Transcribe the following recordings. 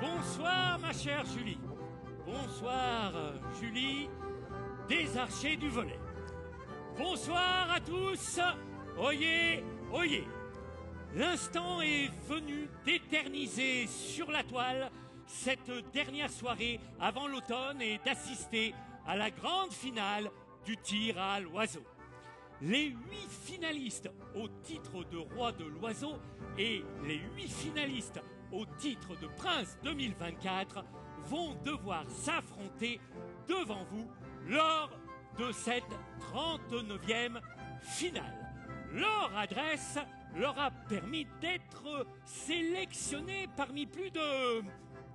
Bonsoir ma chère Julie. Bonsoir Julie, des archers du volet. Bonsoir à tous. Oyez, oyez. L'instant est venu d'éterniser sur la toile cette dernière soirée avant l'automne et d'assister à la grande finale du tir à l'oiseau. Les 8 finalistes au titre de roi de l'oiseau et les 8 finalistes au titre de prince 2024 vont devoir s'affronter devant vous lors de cette 39e finale. Leur adresse leur a permis d'être sélectionnés parmi plus de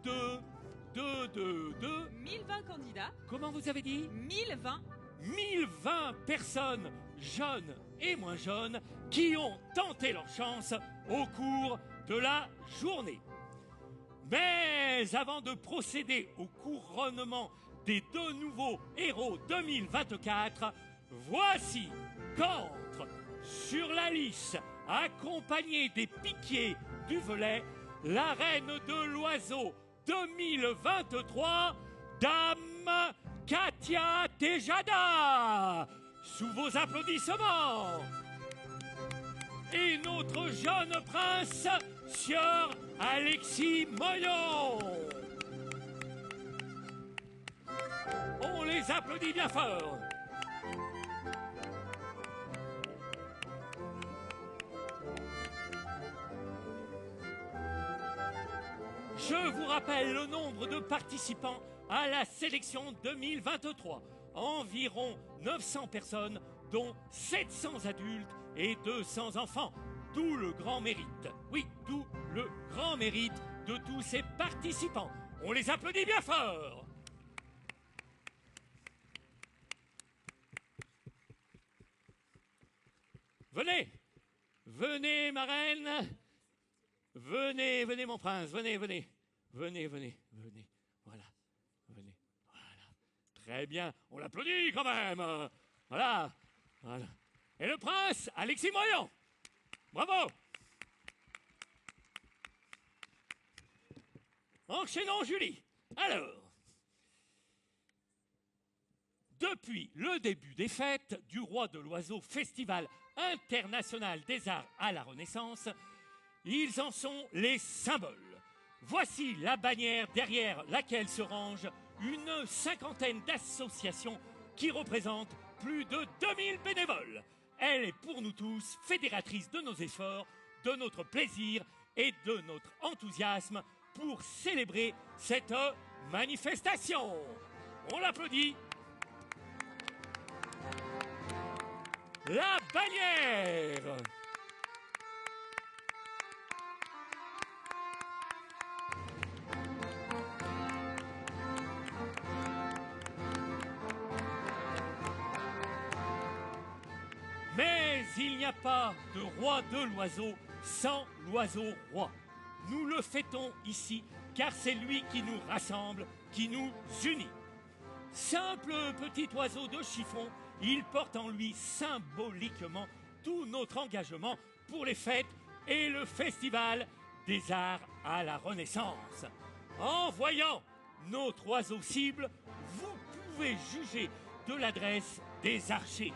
1020 candidats. Comment vous avez dit? 1020. 1020 personnes, jeunes et moins jeunes, qui ont tenté leur chance au cours de la journée. Mais avant de procéder au couronnement des 2 nouveaux héros 2024, voici qu'entre sur la lice, accompagnée des piquiers du volet, la reine de l'oiseau 2023, Dame Katia Tejada. Sous vos applaudissements. Et notre jeune prince, Sieur Alexis Moyon. On les applaudit bien fort. Je vous rappelle le nombre de participants à la sélection 2023. Environ 900 personnes, dont 700 adultes et 200 enfants. D'où le grand mérite. Oui, d'où le grand mérite de tous ces participants. On les applaudit bien fort. Venez, venez ma reine. Venez, venez mon prince, venez, venez. Venez, venez, venez. Voilà, venez. Voilà. Très bien, on l'applaudit quand même. Voilà, voilà. Et le prince, Alexis Moyon. Bravo. Enchaînons Julie. Alors, depuis le début des fêtes du Roi de l'Oiseau Festival international des arts à la Renaissance, ils en sont les symboles. Voici la bannière derrière laquelle se rangent une 50aine d'associations qui représentent plus de 2000 bénévoles. Elle est pour nous tous fédératrice de nos efforts, de notre plaisir et de notre enthousiasme pour célébrer cette manifestation. On l'applaudit. La bannière. Mais il n'y a pas de roi de l'oiseau sans l'oiseau roi. Nous le fêtons ici car c'est lui qui nous rassemble, qui nous unit. Simple petit oiseau de chiffon, il porte en lui symboliquement tout notre engagement pour les fêtes et le festival des arts à la Renaissance. En voyant notre oiseau cible, vous pouvez juger de l'adresse des archers.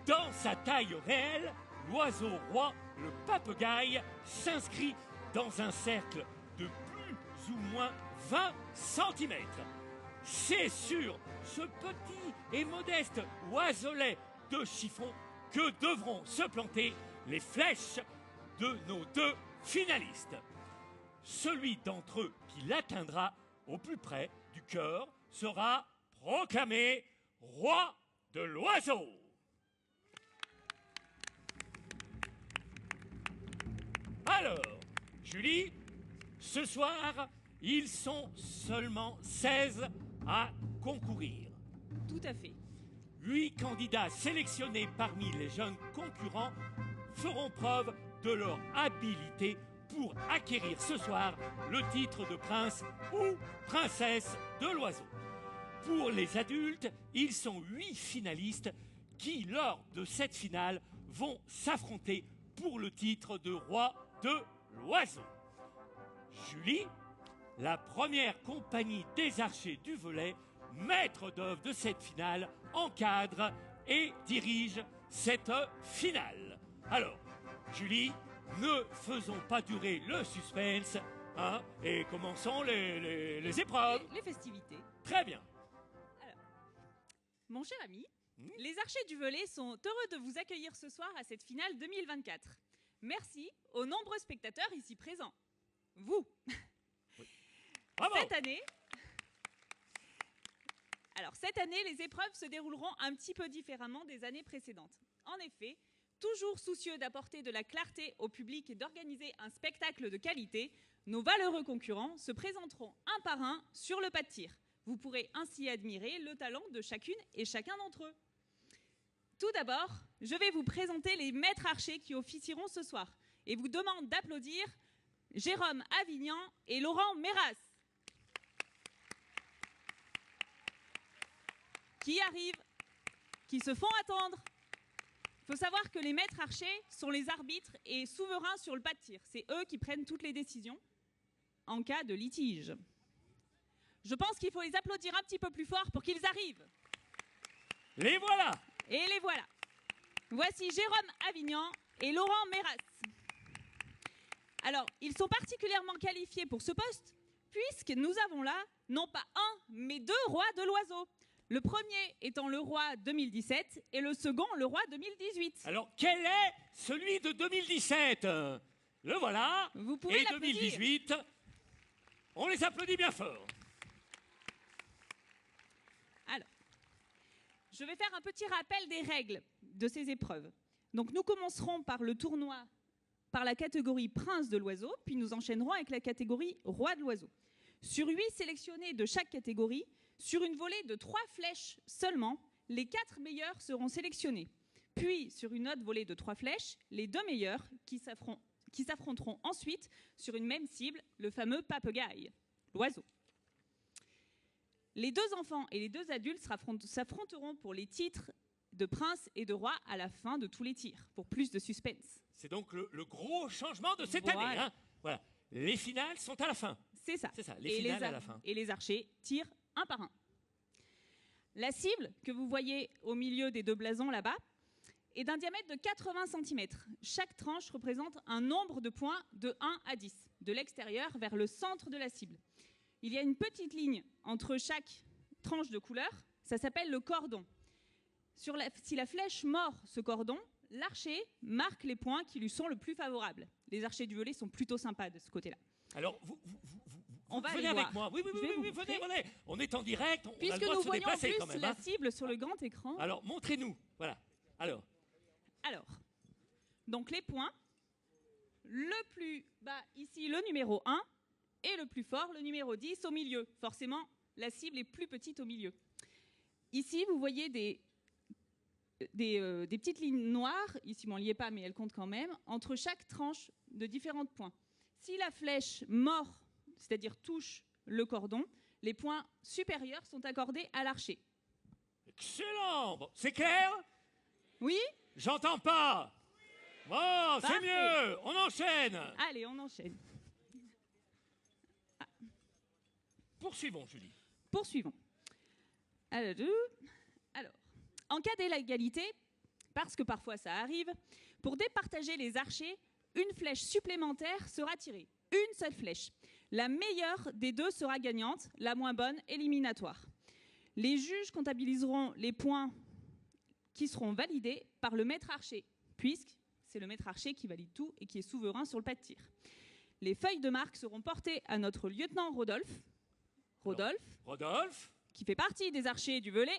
Dans sa taille réelle, l'oiseau roi, le papagaï, s'inscrit dans un cercle de plus ou moins 20 cm. C'est sur ce petit et modeste oiselet de chiffon que devront se planter les flèches de nos 2 finalistes. Celui d'entre eux qui l'atteindra au plus près du cœur sera proclamé roi de l'oiseau. Alors, Julie, ce soir, ils sont seulement 16 à concourir. Tout à fait. 8 candidats sélectionnés parmi les jeunes concurrents feront preuve de leur habileté pour acquérir ce soir le titre de prince ou princesse de l'oiseau. Pour les adultes, ils sont 8 finalistes qui, lors de cette finale, vont s'affronter pour le titre de roi de l'oiseau. Julie, la première compagnie des archers du Velay, maître d'œuvre de cette finale, encadre et dirige cette finale. Alors, Julie, ne faisons pas durer le suspense, hein, et commençons les épreuves. Les festivités. Très bien. Alors, mon cher ami, les archers du Velay sont heureux de vous accueillir ce soir à cette finale 2024. Merci aux nombreux spectateurs ici présents. Vous. Oui. Bravo. Cette année, les épreuves se dérouleront un petit peu différemment des années précédentes. En effet, toujours soucieux d'apporter de la clarté au public et d'organiser un spectacle de qualité, nos valeureux concurrents se présenteront un par un sur le pas de tir. Vous pourrez ainsi admirer le talent de chacune et chacun d'entre eux. Tout d'abord, je vais vous présenter les maîtres archers qui officieront ce soir et vous demande d'applaudir Jérôme Avignan et Laurent Méras, qui arrivent, qui se font attendre. Il faut savoir que les maîtres archers sont les arbitres et souverains sur le pas de tir. C'est eux qui prennent toutes les décisions en cas de litige. Je pense qu'il faut les applaudir un petit peu plus fort pour qu'ils arrivent. Les voilà. Et les voilà. Voici Jérôme Avignan et Laurent Méras. Alors, ils sont particulièrement qualifiés pour ce poste puisque nous avons là, non pas un, mais deux rois de l'oiseau. Le premier étant le roi 2017 et le second le roi 2018. Alors, quel est celui de 2017? Le voilà. Vous pouvez et 2018, on les applaudit bien fort. Alors, je vais faire un petit rappel des règles de ces épreuves. Donc, nous commencerons par le tournoi, par la catégorie prince de l'oiseau, puis nous enchaînerons avec la catégorie roi de l'oiseau. Sur 8 sélectionnés de chaque catégorie, sur une volée de 3 flèches seulement, les 4 meilleurs seront sélectionnés. Puis, sur une autre volée de 3 flèches, les 2 meilleurs qui s'affronteront ensuite sur une même cible, le fameux papagaï, l'oiseau. Les 2 enfants et les 2 adultes s'affronteront pour les titres de prince et de roi à la fin de tous les tirs, pour plus de suspense. C'est donc le gros changement de cette année. Hein, voilà. Les finales sont à la fin. C'est ça. C'est ça, les finales à la fin. Et les archers tirent un par un. La cible que vous voyez au milieu des 2 blasons là-bas est d'un diamètre de 80 cm. Chaque tranche représente un nombre de points de 1 à 10, de l'extérieur vers le centre de la cible. Il y a une petite ligne entre chaque tranche de couleur, ça s'appelle le cordon. Si la flèche mord ce cordon, l'archer marque les points qui lui sont le plus favorables. Les archers du Velay sont plutôt sympas de ce côté-là. Alors, on va venez avec moi. Oui, venez. On est en direct, on a le droit de se déplacer quand même. Puisque nous voyons en plus la cible sur le grand écran. Alors, montrez-nous. Voilà. Alors, donc les points. Le plus bas, ici, le numéro 1. Et le plus fort, le numéro 10, au milieu. Forcément, la cible est plus petite au milieu. Ici, vous voyez des petites lignes noires. Ici, on n'y est pas, mais elles comptent quand même. Entre chaque tranche de différents points. Si la flèche mord, c'est-à-dire touche le cordon, les points supérieurs sont accordés à l'archer. Excellent. Bon, c'est clair? Oui? J'entends pas. Bon, c'est mieux. On enchaîne. Allez, on enchaîne. Poursuivons, Julie. Poursuivons. Alors, en cas d'égalité, parce que parfois ça arrive, pour départager les archers, une flèche supplémentaire sera tirée. Une seule flèche. La meilleure des 2 sera gagnante, la moins bonne éliminatoire. Les juges comptabiliseront les points qui seront validés par le maître archer, puisque c'est le maître archer qui valide tout et qui est souverain sur le pas de tir. Les feuilles de marque seront portées à notre lieutenant Rodolphe, qui fait partie des archers du Velay.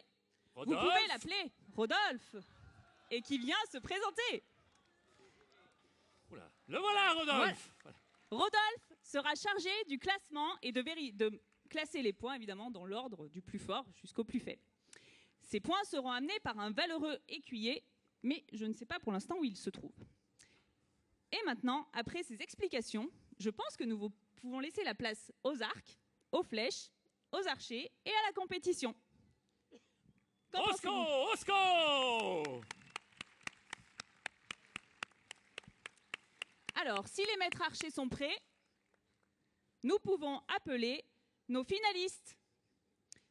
Rodolphe. Vous pouvez l'appeler Rodolphe, et qui vient se présenter. Oula. Le voilà, Rodolphe. Voilà. Rodolphe sera chargé du classement et de classer les points, évidemment, dans l'ordre du plus fort jusqu'au plus faible. Ces points seront amenés par un valeureux écuyer, mais je ne sais pas pour l'instant où il se trouve. Et maintenant, après ces explications, je pense que nous pouvons laisser la place aux arcs, aux flèches, aux archers et à la compétition. Osco! Alors, si les maîtres archers sont prêts, nous pouvons appeler nos finalistes.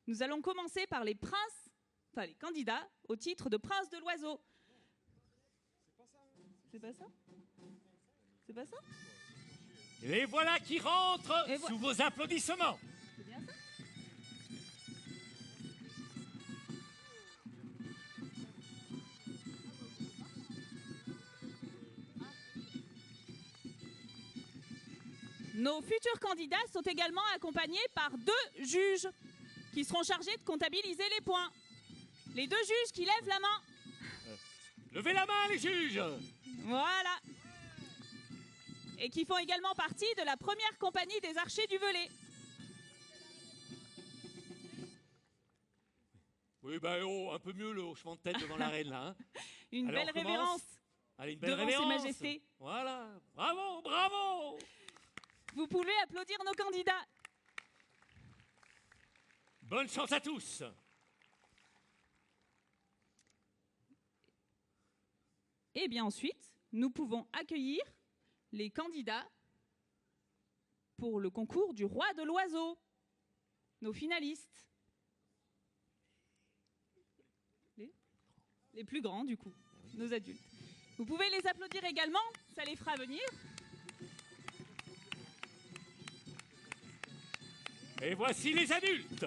Nous allons commencer par les candidats au titre de prince de l'oiseau. C'est pas ça? C'est pas ça? Et voilà qui rentre sous vos applaudissements. C'est bien ça? Nos futurs candidats sont également accompagnés par 2 juges qui seront chargés de comptabiliser les points. Les 2 juges qui lèvent la main. Levez la main, les juges. Voilà. Et qui font également partie de la première compagnie des archers du Velay. Oui, ben un peu mieux le hochement de tête devant la reine, là. Hein. Une belle révérence. Allez, une belle devant révérence. Ses Majestés. Voilà. Bravo, bravo. Vous pouvez applaudir nos candidats. Bonne chance à tous. Et bien ensuite, nous pouvons accueillir les candidats pour le concours du roi de l'oiseau. Nos finalistes. Les plus grands, du coup, nos adultes. Vous pouvez les applaudir également, ça les fera venir. Et voici les adultes.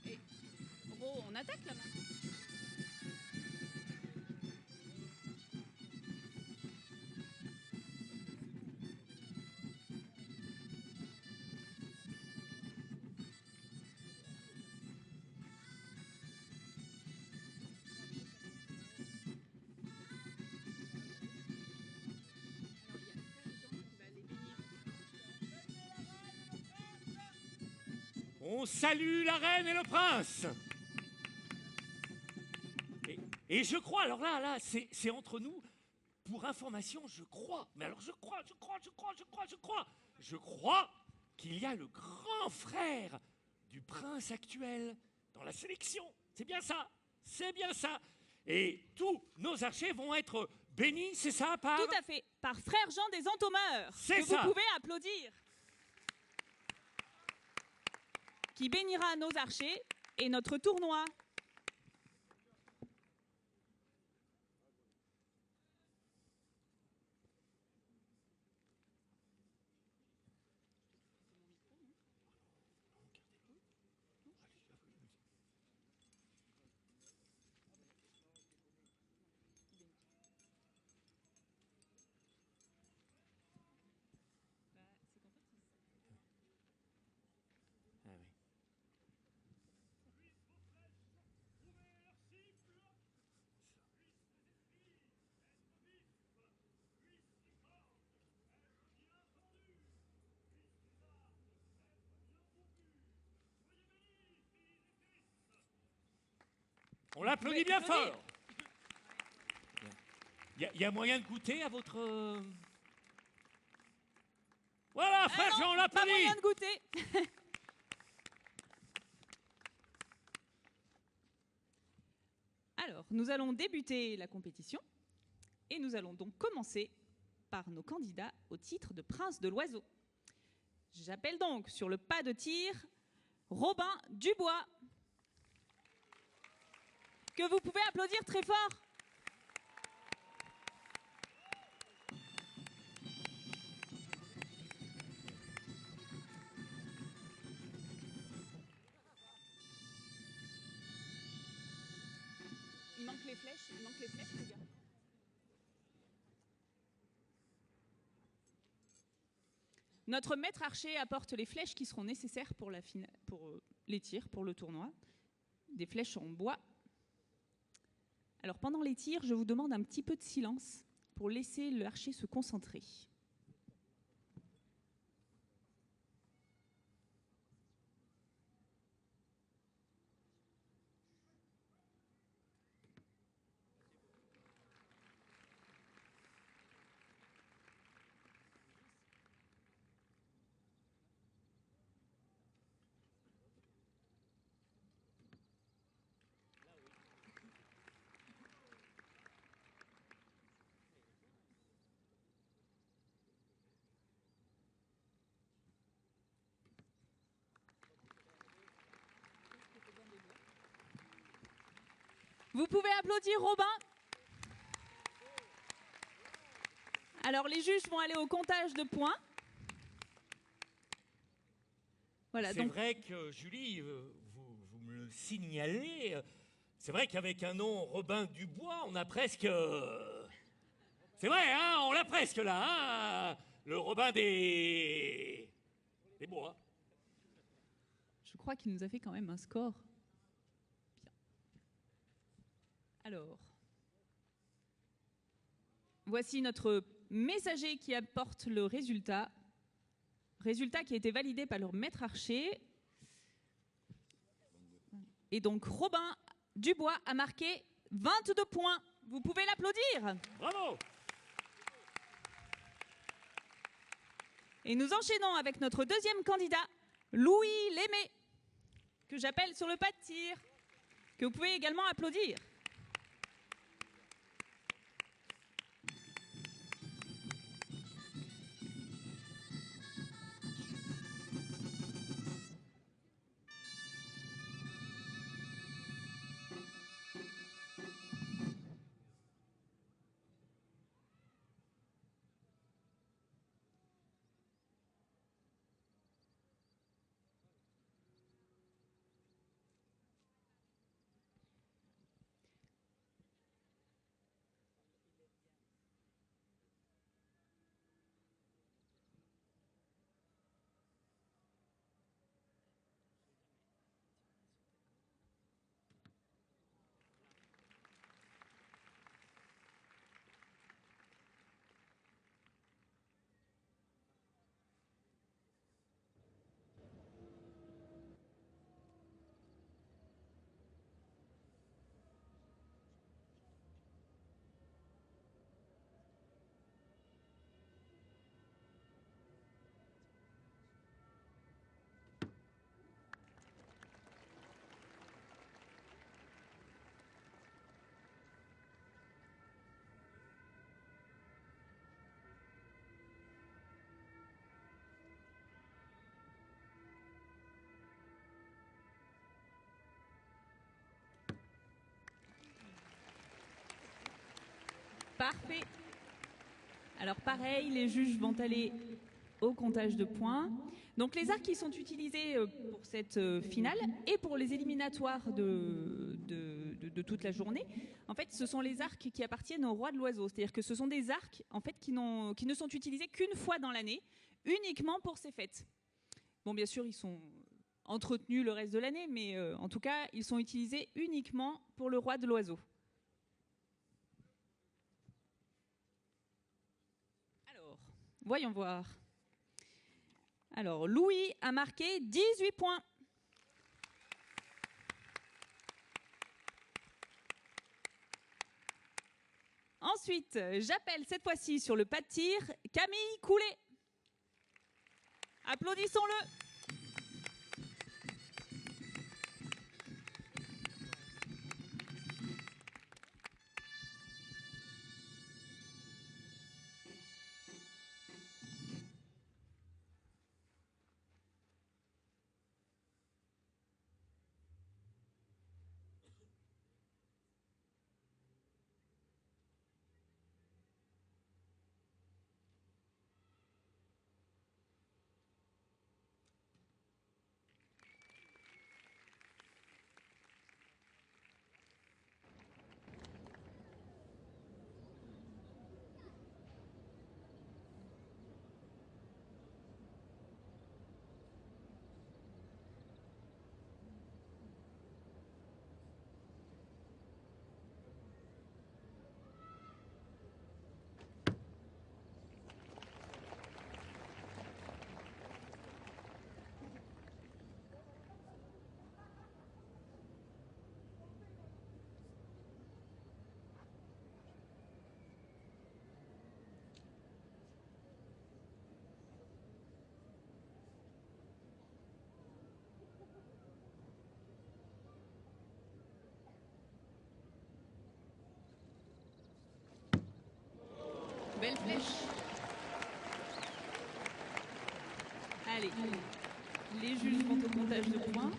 Et on attaque là maintenant. On salue la reine et le prince. Et je crois, alors là, c'est entre nous. Pour information, je crois. Mais alors je crois qu'il y a le grand frère du prince actuel dans la sélection. C'est bien ça. C'est bien ça. Et tous nos archers vont être bénis, c'est ça, par... Tout à fait, par frère Jean des Entomeurs. C'est que ça. Vous pouvez applaudir. Qui bénira nos archers et notre tournoi. On l'applaudit bien fort. Il y a moyen de goûter à votre... Voilà, frère Jean, on l'applaudit. Pas moyen de goûter. Alors, nous allons débuter la compétition et nous allons donc commencer par nos candidats au titre de prince de l'oiseau. J'appelle donc sur le pas de tir Robin Dubois, que vous pouvez applaudir très fort. Il manque les flèches, les gars. Notre maître archer apporte les flèches qui seront nécessaires pour les tirs, pour le tournoi. Des flèches en bois. Alors pendant les tirs, je vous demande un petit peu de silence pour laisser l'archer se concentrer. Vous pouvez applaudir Robin. Alors, les juges vont aller au comptage de points. Voilà, c'est vrai que, Julie, vous me le signalez, c'est vrai qu'avec un nom Robin Dubois, on a presque... c'est vrai, hein, on l'a presque là, hein, le Robin des bois. Je crois qu'il nous a fait quand même un score. Bien. Alors, voici notre messager qui apporte le résultat. Résultat qui a été validé par leur maître archer. Et donc, Robin Dubois a marqué 22 points. Vous pouvez l'applaudir. Bravo! Et nous enchaînons avec notre deuxième candidat, Louis Lémé, que j'appelle sur le pas de tir, que vous pouvez également applaudir. Parfait. Alors pareil, les juges vont aller au comptage de points. Donc les arcs qui sont utilisés pour cette finale et pour les éliminatoires de toute la journée, en fait, ce sont les arcs qui appartiennent au roi de l'oiseau. C'est-à-dire que ce sont des arcs en fait, qui ne sont utilisés qu'une fois dans l'année, uniquement pour ces fêtes. Bon, bien sûr, ils sont entretenus le reste de l'année, mais en tout cas, ils sont utilisés uniquement pour le roi de l'oiseau. Voyons voir. Alors, Louis a marqué 18 points. Ensuite, j'appelle cette fois-ci sur le pas de tir Camille Coulet. Applaudissons-le. Belle flèche. Allez, les juges vont au comptage de points.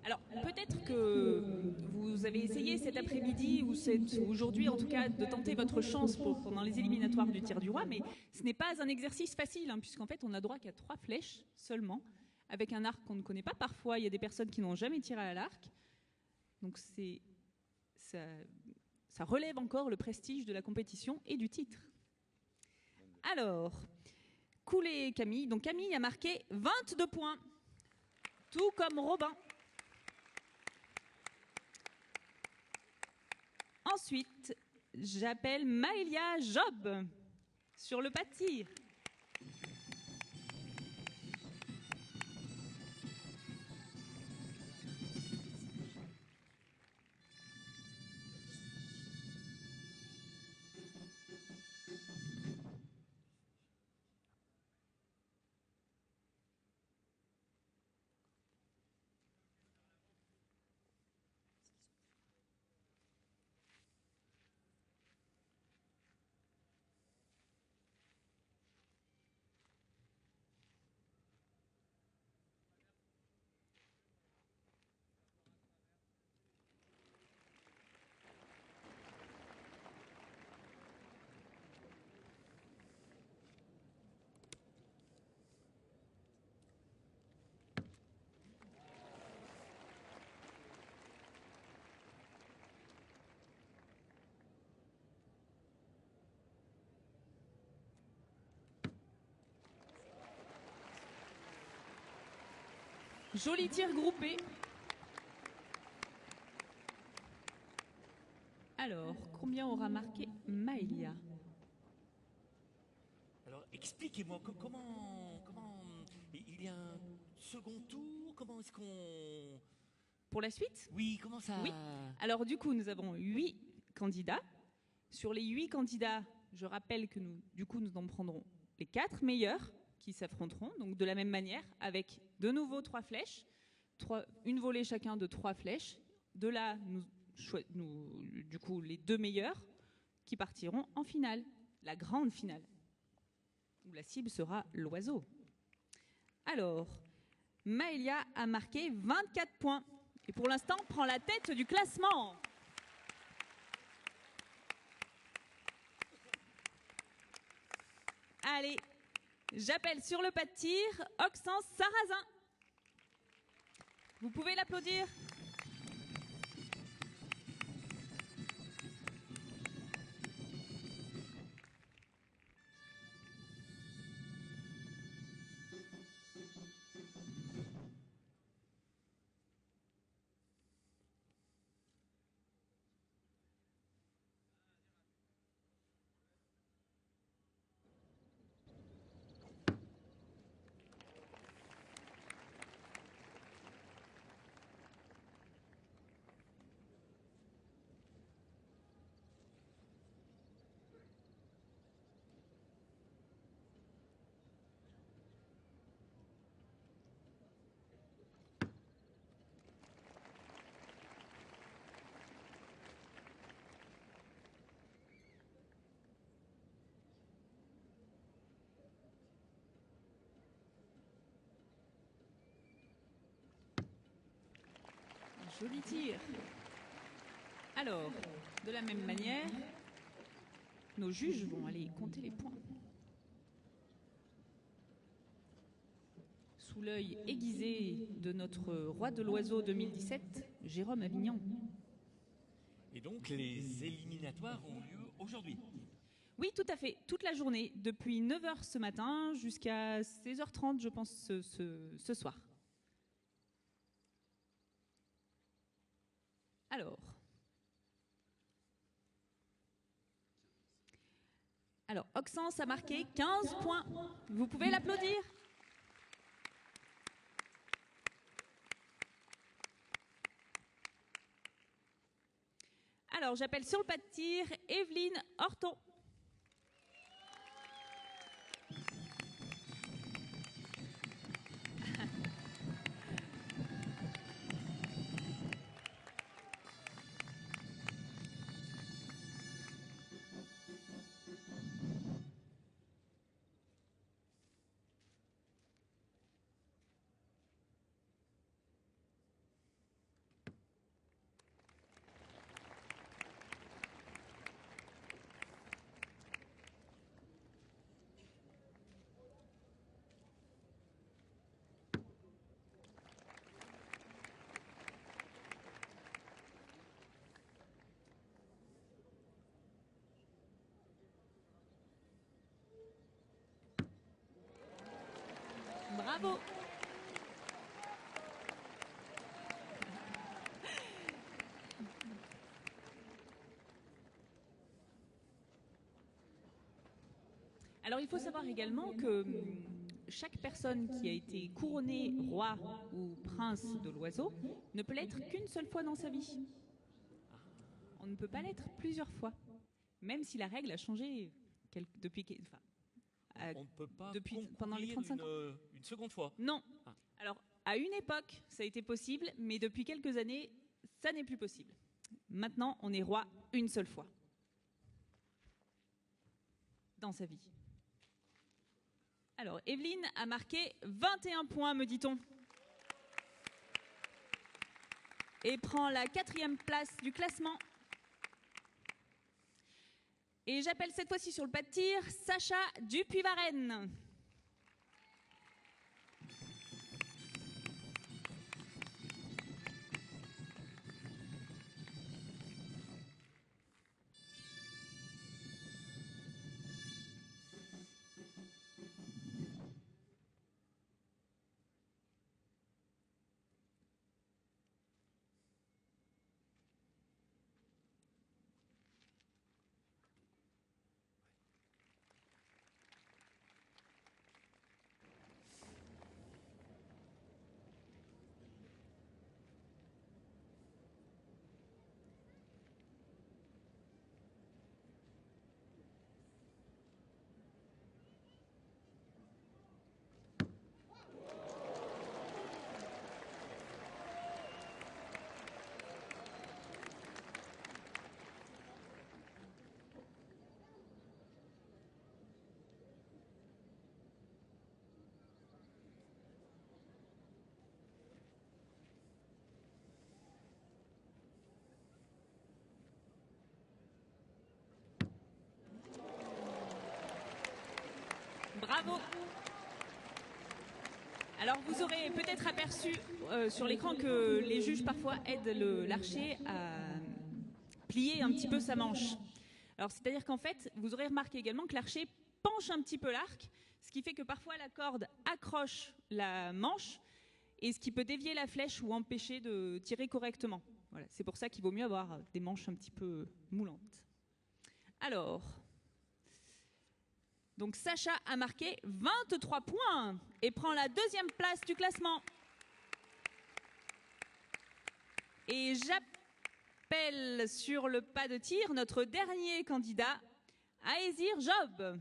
Alors, peut-être que vous avez essayé cet après-midi, ou aujourd'hui en tout cas, de tenter votre chance pendant les éliminatoires du tir du roi, mais ce n'est pas un exercice facile, hein, puisqu'en fait, on n'a droit qu'à 3 flèches seulement, avec un arc qu'on ne connaît pas. Parfois, il y a des personnes qui n'ont jamais tiré à l'arc. Donc, ça relève encore le prestige de la compétition et du titre. Alors, Coulet et Camille. Donc, Camille a marqué 22 points, tout comme Robin. Ensuite, j'appelle Maëlia Job sur le pas de tir. Joli tir groupé. Alors, combien aura marqué Maëlia? Alors, expliquez-moi, comment... Il y a un second tour? Comment est-ce qu'on... Pour la suite? Oui, comment ça... Oui. Alors, du coup, nous avons 8 candidats. Sur les 8 candidats, je rappelle que nous en prendrons les 4 meilleurs qui s'affronteront, donc de la même manière, avec de nouveau 3 flèches, une volée chacun de 3 flèches. De là, du coup, les 2 meilleurs qui partiront en finale, la grande finale, où la cible sera l'oiseau. Alors, Maëlia a marqué 24 points, et pour l'instant prend la tête du classement. Allez, j'appelle sur le pas de tir Oxens Sarrazin. Vous pouvez l'applaudir. Joli tir. Alors, de la même manière, nos juges vont aller compter les points. Sous l'œil aiguisé de notre roi de l'oiseau 2017, Jérôme Avignon. Et donc, les éliminatoires ont lieu aujourd'hui? Oui, tout à fait, toute la journée, depuis 9h ce matin jusqu'à 16h30, je pense, ce soir. Alors, Oxens a marqué 15 points. Vous pouvez l'applaudir. Alors, j'appelle sur le pas de tir Evelyne Horton. Bravo. Alors il faut savoir également que chaque personne qui a été couronnée roi ou prince de l'oiseau ne peut l'être qu'une seule fois dans sa vie. On ne peut pas l'être plusieurs fois, même si la règle a changé depuis... Enfin, on ne peut pas pendant les 35 ans. Une seconde fois. Non. Alors, à une époque, ça a été possible, mais depuis quelques années, ça n'est plus possible. Maintenant, on est roi une seule fois dans sa vie. Alors, Evelyne a marqué 21 points, me dit-on. Et prend la 4e place du classement. Et j'appelle cette fois-ci sur le pas de tir Sacha Dupuy-Varenne. Bravo. Alors vous aurez peut-être aperçu sur l'écran que les juges parfois aident l'archer à plier un petit peu sa manche. Alors c'est-à-dire qu'en fait, vous aurez remarqué également que l'archer penche un petit peu l'arc, ce qui fait que parfois la corde accroche la manche et ce qui peut dévier la flèche ou empêcher de tirer correctement. Voilà, c'est pour ça qu'il vaut mieux avoir des manches un petit peu moulantes. Alors... Donc Sacha a marqué 23 points et prend la 2e place du classement. Et j'appelle sur le pas de tir notre dernier candidat, Aésir Job.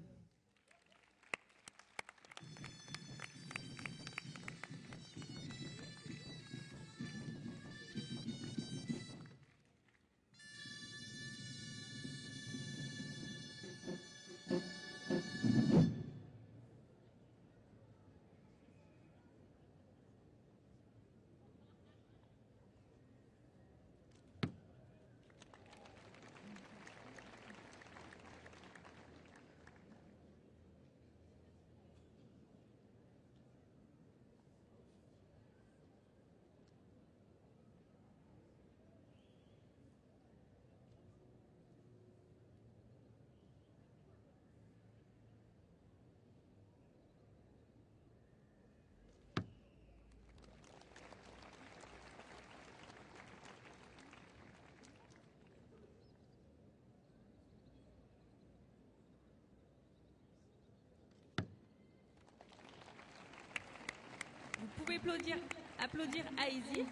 Vous pouvez applaudir Aésir.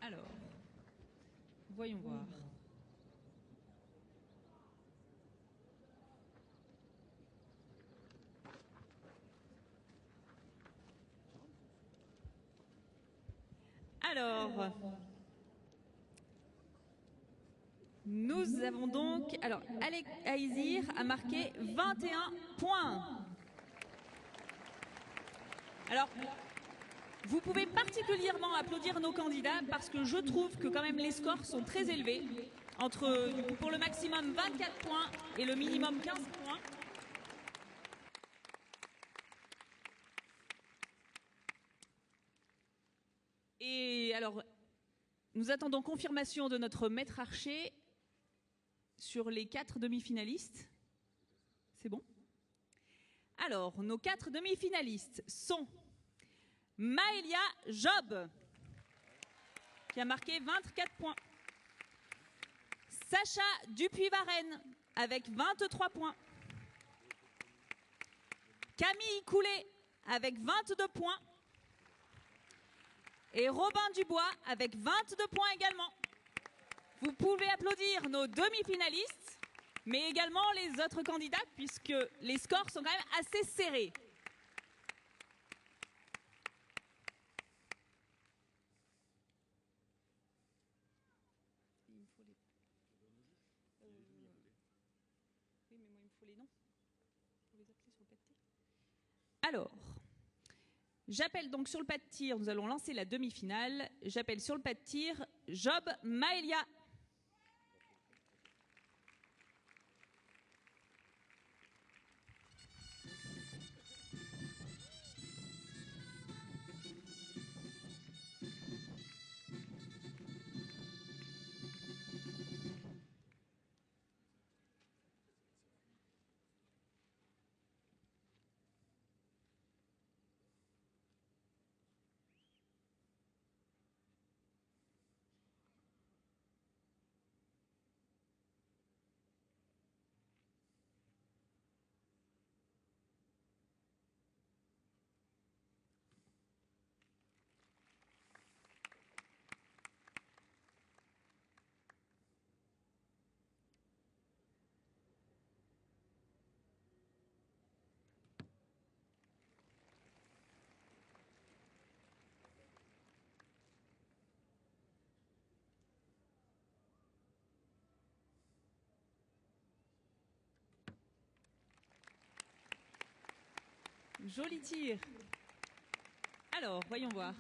Alors, voyons voir. Alors, nous avons donc... Alors, Aésir a marqué 21 points. Alors, vous pouvez particulièrement applaudir nos candidats parce que je trouve que quand même les scores sont très élevés. Pour le maximum 24 points et le minimum 15 points. Et alors, nous attendons confirmation de notre maître archer sur les 4 demi-finalistes. C'est bon ? Alors, nos 4 demi-finalistes sont Maëlia Job, qui a marqué 24 points. Sacha Dupuis-Varenne, avec 23 points. Camille Coulet, avec 22 points. Et Robin Dubois, avec 22 points également. Vous pouvez applaudir nos demi-finalistes, mais également les autres candidats, puisque les scores sont quand même assez serrés. Alors, j'appelle donc sur le pas de tir, nous allons lancer la demi-finale. J'appelle sur le pas de tir Job Maëlia. Joli tir. Alors, voyons voir.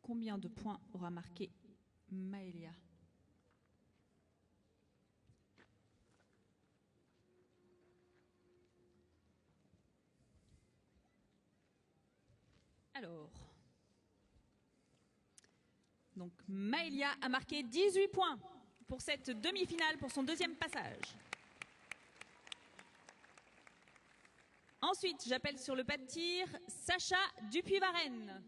Combien de points aura marqué Maëlia? Alors, donc Maëlia a marqué 18 points pour cette demi-finale, pour son deuxième passage. Ensuite, j'appelle sur le pas de tir Sacha Dupuis-Varenne.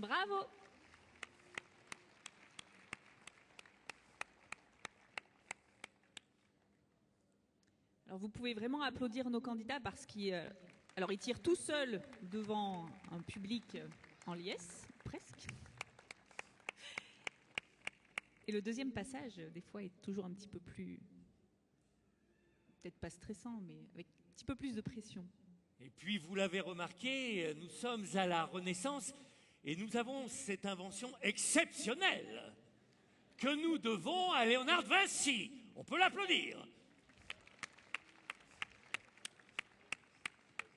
Bravo! Alors vous pouvez vraiment applaudir nos candidats parce qu'ils ils tirent tout seuls devant un public en liesse, presque. Et le deuxième passage, des fois, est toujours un petit peu plus, peut-être pas stressant, mais avec un petit peu plus de pression. Et puis, vous l'avez remarqué, nous sommes à la Renaissance et nous avons cette invention exceptionnelle que nous devons à Léonard de Vinci. On peut l'applaudir.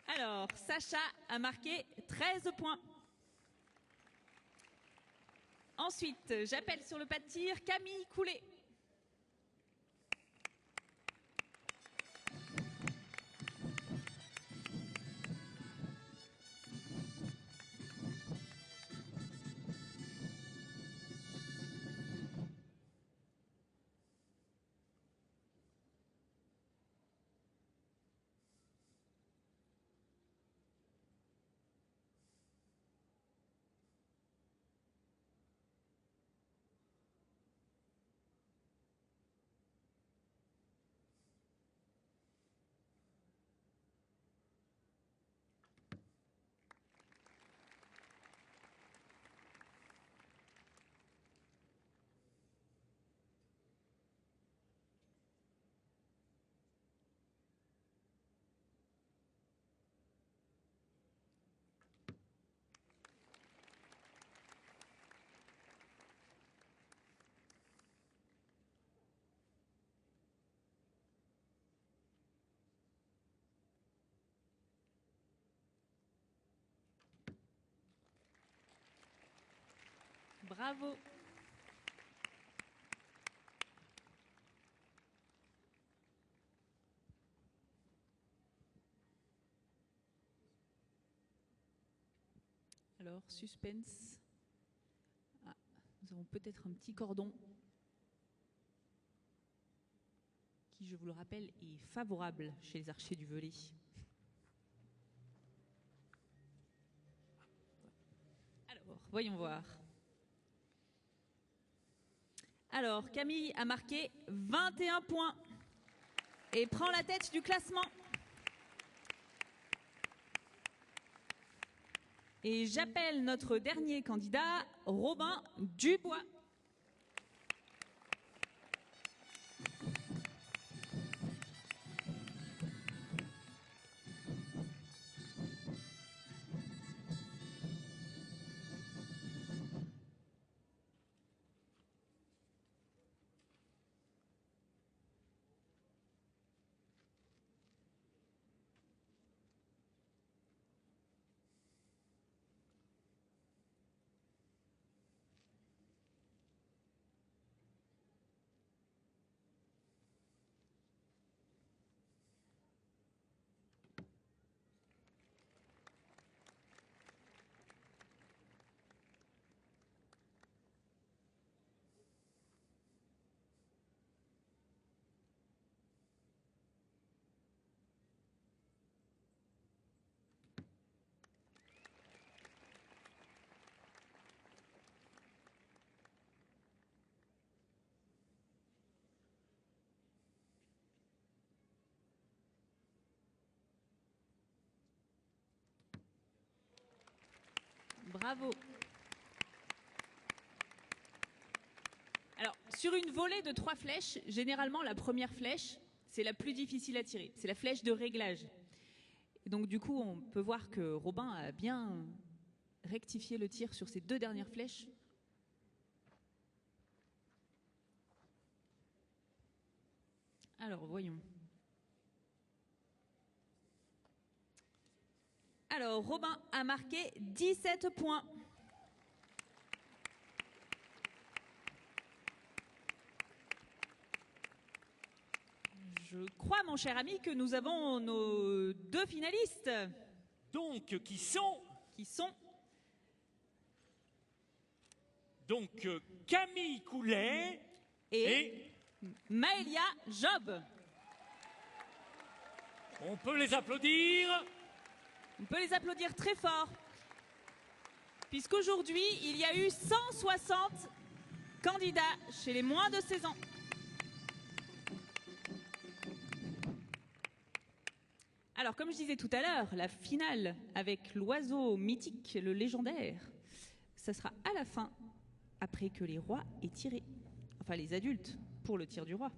Alors, Sacha a marqué 13 points. Ensuite, j'appelle sur le pas de tir Camille Coulet. Bravo. Alors, suspense. Ah, nous avons peut-être un petit cordon qui, je vous le rappelle, est favorable chez les archers du Velay. Alors, voyons voir. Alors, Camille a marqué 21 points et prend la tête du classement. Et j'appelle notre dernier candidat, Robin Dubois. Bravo. Alors, sur une volée de 3 flèches, généralement, la première flèche, c'est la plus difficile à tirer. C'est la flèche de réglage. Et donc, du coup, on peut voir que Robin a bien rectifié le tir sur ces 2 dernières flèches. Alors, voyons. Alors, Robin a marqué 17 points. Je crois, mon cher ami, que nous avons nos 2 finalistes. Donc, qui sont donc Camille Coulet et Maëlia Job. On peut les applaudir. On peut les applaudir très fort, puisqu'aujourd'hui, il y a eu 160 candidats chez les moins de 16 ans. Alors, comme je disais tout à l'heure, la finale avec l'oiseau mythique, le légendaire, ça sera à la fin, après que les rois aient tiré, enfin les adultes, pour le tir du roi.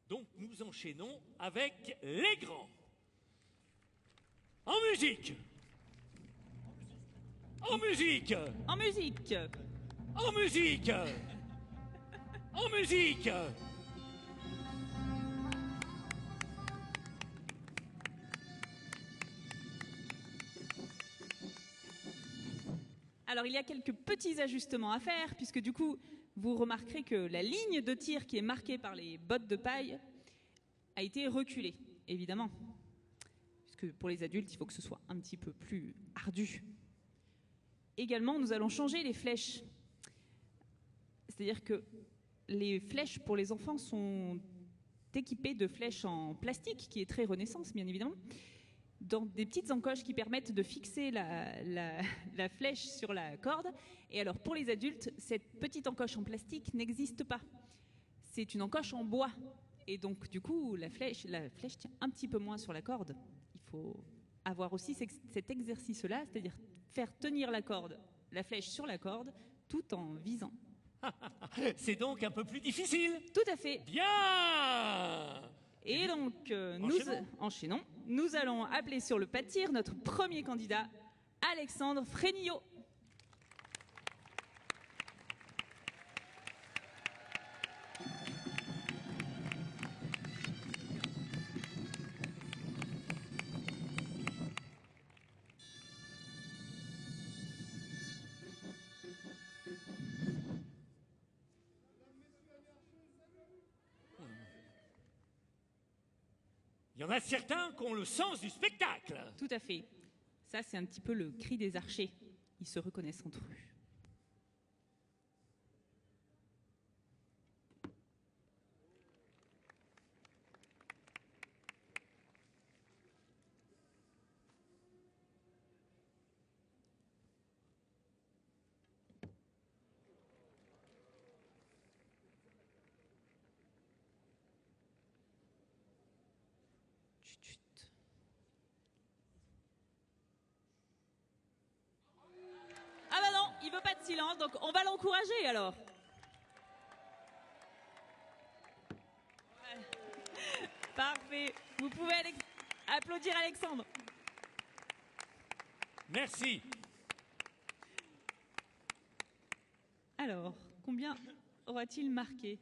Donc nous enchaînons avec les grands. En musique. En musique. En musique. En musique. En musique. Alors il y a quelques petits ajustements à faire, puisque du coup, vous remarquerez que la ligne de tir qui est marquée par les bottes de paille a été reculée, évidemment. Puisque pour les adultes, il faut que ce soit un petit peu plus ardu. Également, nous allons changer les flèches. C'est-à-dire que les flèches pour les enfants sont équipées de flèches en plastique, qui est très Renaissance, bien évidemment, dans des petites encoches qui permettent de fixer la flèche sur la corde. Et alors, pour les adultes, cette petite encoche en plastique n'existe pas. C'est une encoche en bois. Et donc, du coup, la flèche tient un petit peu moins sur la corde. Il faut avoir aussi cet exercice-là, c'est-à-dire faire tenir la flèche sur la corde, tout en visant. C'est donc un peu plus difficile. Tout à fait. Bien. Et donc, enchaînons. Nous allons appeler sur le pas de tir notre premier candidat, Alexandre Frénillot. Il y en a certains qui ont le sens du spectacle. Tout à fait. Ça, c'est un petit peu le cri des archers. Ils se reconnaissent entre eux. Chut, chut. Ah bah non, il veut pas de silence, donc on va l'encourager alors. Parfait. Vous pouvez applaudir Alexandre. Merci. Alors, combien aura-t-il marqué?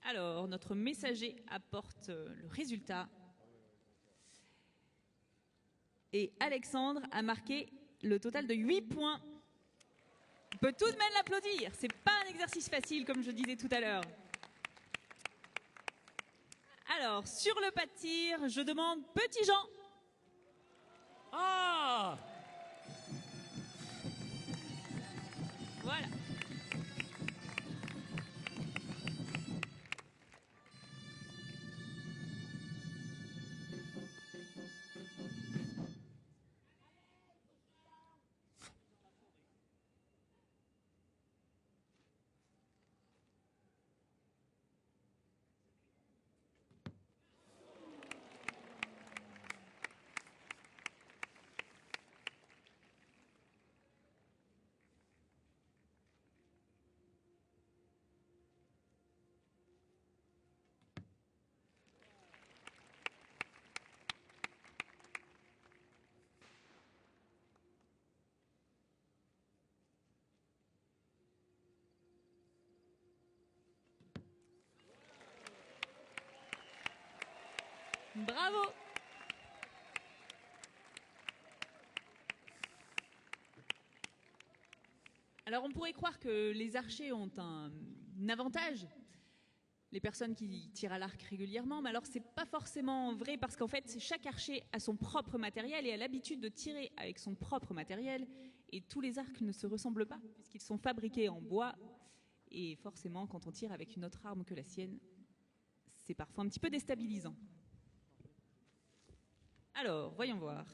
Alors, notre messager apporte le résultat. Et Alexandre a marqué le total de 8 points. On peut tout de même l'applaudir. C'est pas un exercice facile, comme je disais tout à l'heure. Alors, sur le pas de tir, je demande Petit Jean. Ah! Voilà. Bravo. Alors on pourrait croire que les archers ont un avantage, les personnes qui tirent à l'arc régulièrement, mais alors c'est pas forcément vrai parce qu'en fait chaque archer a son propre matériel et a l'habitude de tirer avec son propre matériel et tous les arcs ne se ressemblent pas puisqu'ils sont fabriqués en bois et forcément quand on tire avec une autre arme que la sienne, c'est parfois un petit peu déstabilisant. Alors, voyons voir.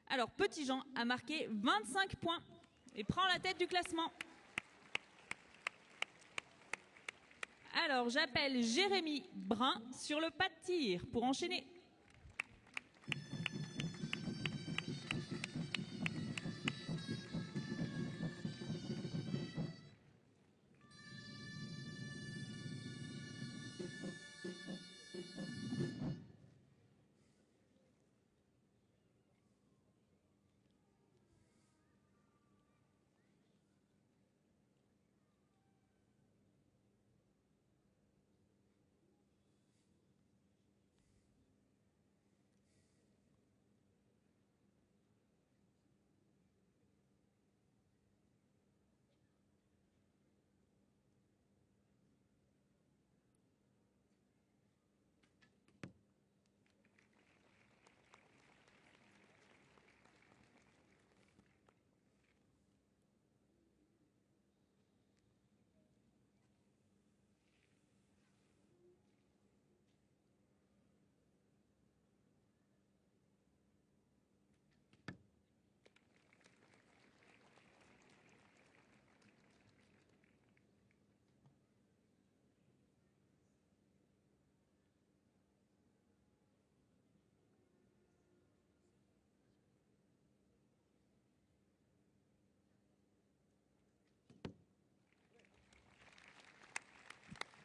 Alors, Petit Jean a marqué 25 points et prend la tête du classement. Alors, j'appelle Jérémy Brun sur le pas de tir pour enchaîner.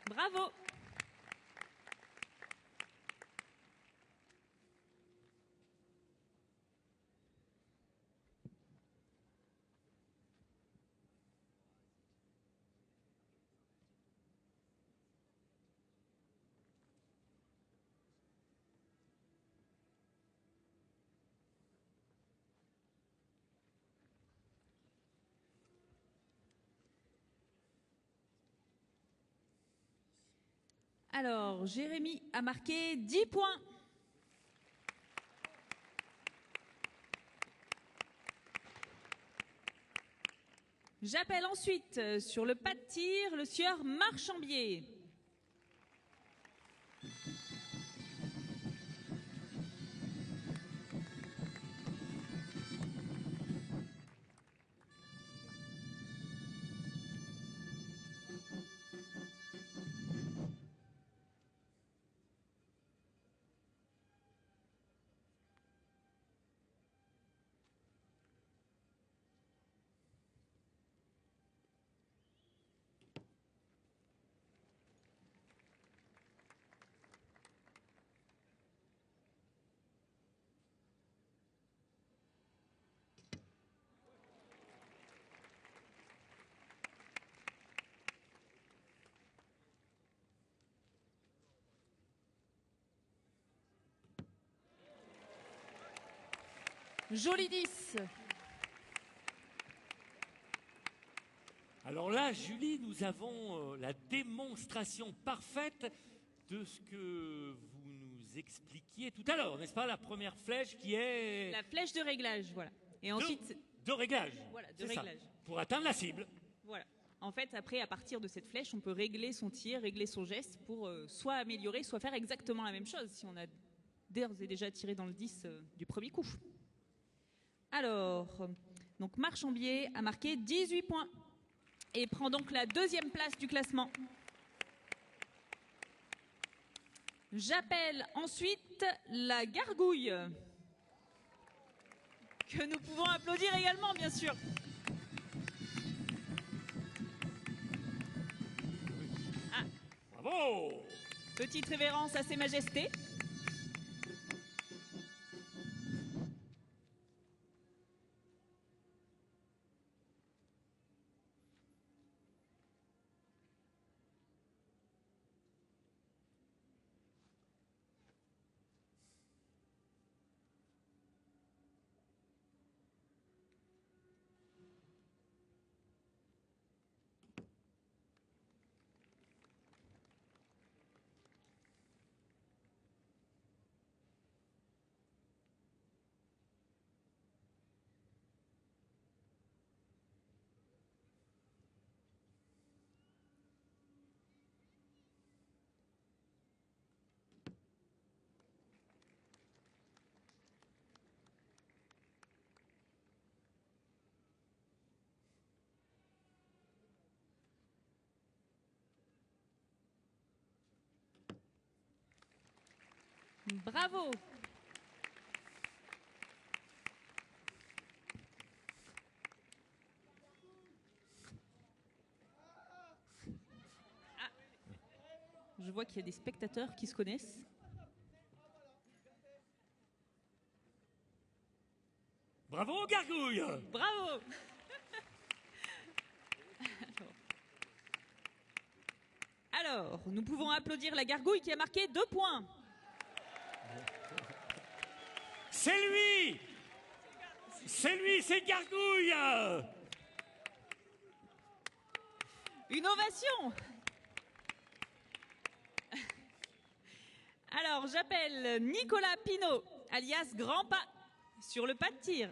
Bravo! Alors, Jérémy a marqué 10 points. J'appelle ensuite sur le pas de tir le sieur Marchambier. Joli 10. Alors là, Julie, nous avons la démonstration parfaite de ce que vous nous expliquiez tout à l'heure, n'est-ce pas? La première flèche qui est... La flèche de réglage, voilà. Et ensuite... De réglage. Voilà, de réglage. Ça, pour atteindre la cible. Voilà. En fait, après, à partir de cette flèche, on peut régler son tir, régler son geste pour soit améliorer, soit faire exactement la même chose si on a d'ores et déjà tiré dans le 10 du premier coup. Alors, donc Marchambier a marqué 18 points et prend donc la deuxième place du classement. J'appelle ensuite la Gargouille, que nous pouvons applaudir également, bien sûr. Ah. Bravo! Petite révérence à ses majestés. Bravo! Ah. Je vois qu'il y a des spectateurs qui se connaissent. Bravo, Gargouille! Bravo! Alors, nous pouvons applaudir la Gargouille qui a marqué 2 points. C'est lui! C'est lui, c'est Gargouille! Une ovation! Alors, j'appelle Nicolas Pinault, alias Grand Pas, sur le pas de tir.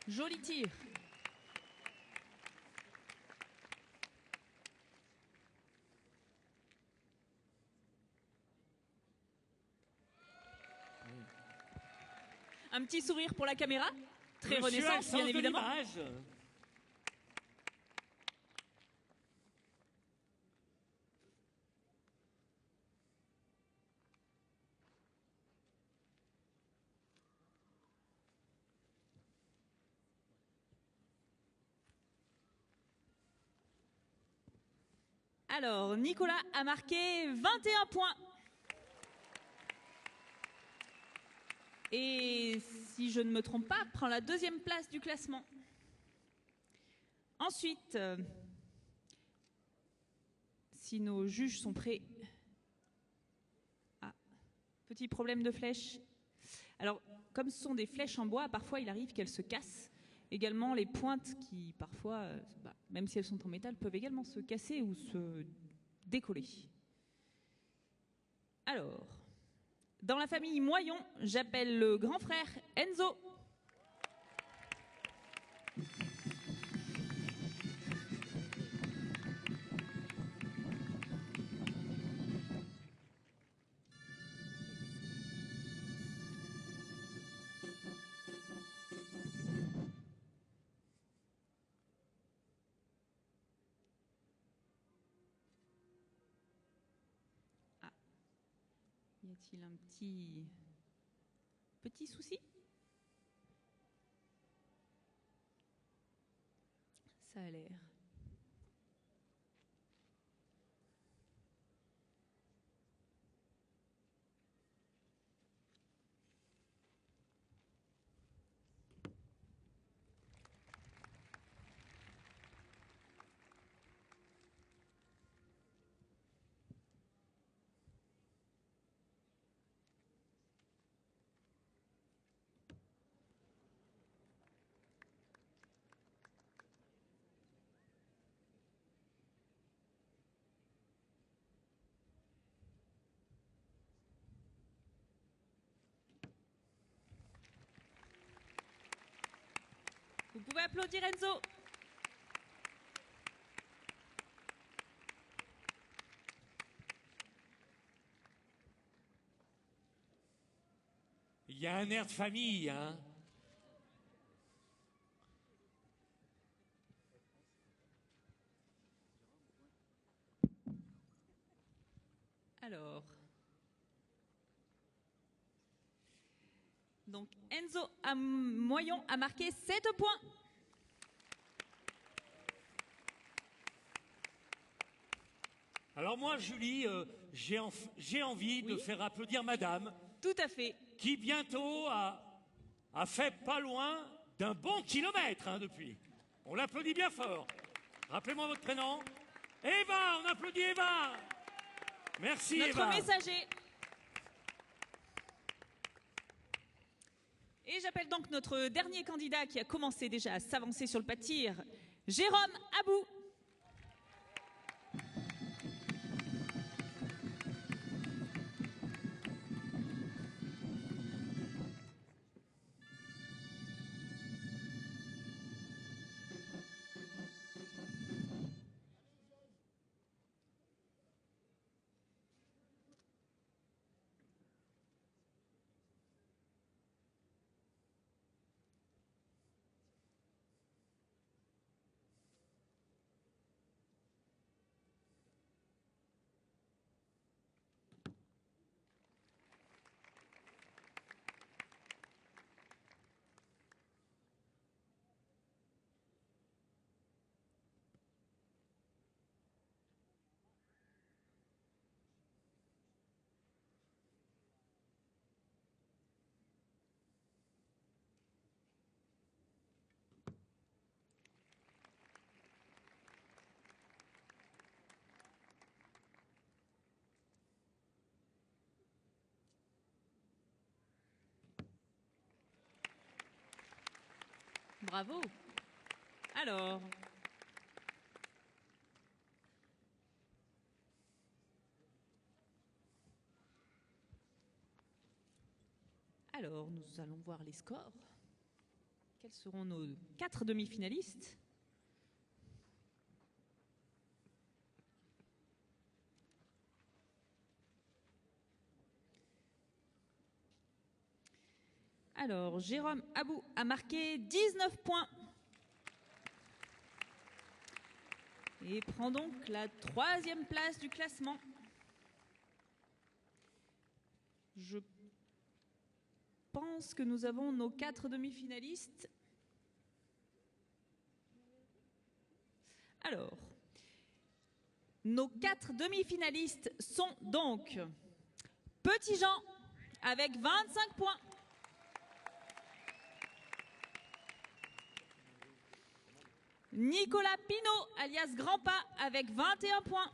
Joli tir. Un petit sourire pour la caméra. Très Renaissance, bien évidemment. Alors, Nicolas a marqué 21 points. Et si je ne me trompe pas, prend la 2e place du classement. Ensuite, si nos juges sont prêts... Ah, petit problème de flèche. Alors, comme ce sont des flèches en bois, parfois il arrive qu'elles se cassent. Également, les pointes qui, parfois, même si elles sont en métal, peuvent également se casser ou se décoller. Alors, dans la famille Moyon, j'appelle le grand frère Enzo. Y a-t-il un petit souci? Ça a l'air. Vous pouvez applaudir Enzo. Il y a un air de famille, hein. Alors. Donc Enzo Moyon a marqué 7 points. Alors moi, Julie, j'ai envie de faire applaudir Madame. Tout à fait. Qui bientôt a fait pas loin d'un bon kilomètre hein, depuis. On l'applaudit bien fort. Rappelez-moi votre prénom. Eva, on applaudit Eva. Merci Notre Eva. messager. Et j'appelle donc notre dernier candidat qui a commencé déjà à s'avancer sur le pas de tir, Jérôme Abou. Bravo. Alors. Alors, nous allons voir les scores. Quels seront nos 4 demi-finalistes ? Alors, Jérôme Abou a marqué 19 points. Et prend donc la 3e place du classement. Je pense que nous avons nos 4 demi-finalistes. Alors, Nos 4 demi-finalistes sont donc Petit Jean avec 25 points. Nicolas Pinault, alias Grandpa, avec 21 points.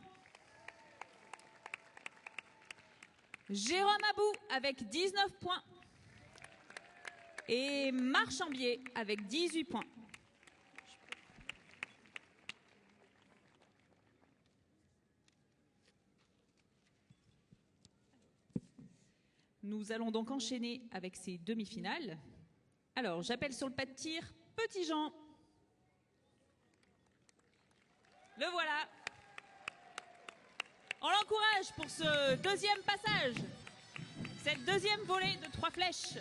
Jérôme Abou avec 19 points. Et Marchambier avec 18 points. Nous allons donc enchaîner avec ces demi-finales. Alors, j'appelle sur le pas de tir Petit Jean. Le voilà. On l'encourage pour ce deuxième passage, cette deuxième volée de 3 flèches.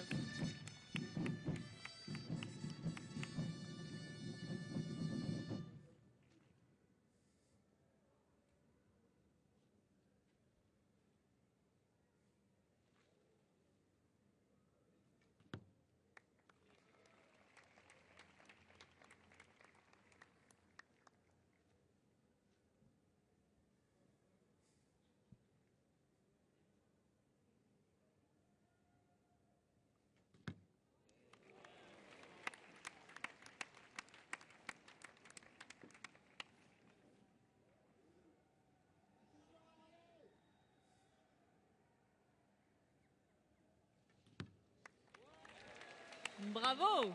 Bravo!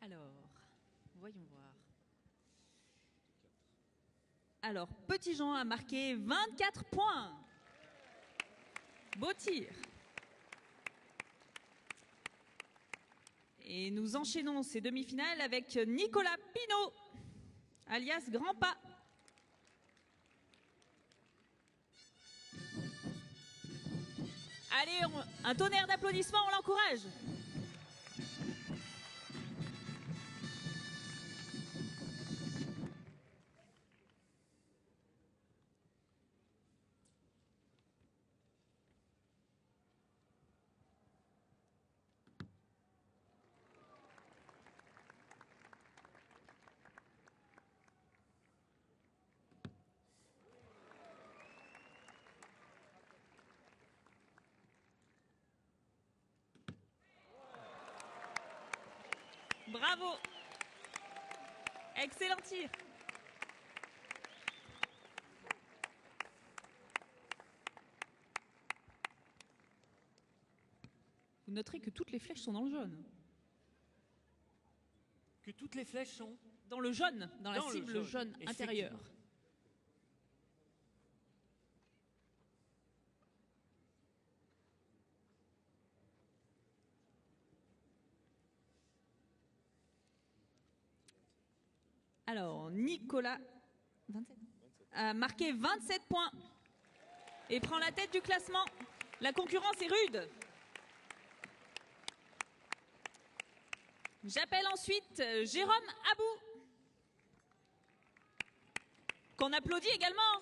Alors, voyons voir. Alors, Petit Jean a marqué 24 points. Beau tir. Et nous enchaînons ces demi-finales avec Nicolas Pinault, alias Grandpa. Allez, un tonnerre d'applaudissements, on l'encourage. Bravo. Excellent tir. Vous noterez que toutes les flèches sont dans le jaune. Que toutes les flèches sont dans le jaune, dans la cible jaune intérieure. Alors, Nicolas 27. A marqué 27 points et prend la tête du classement. La concurrence est rude. J'appelle ensuite Jérôme Abou, qu'on applaudit également.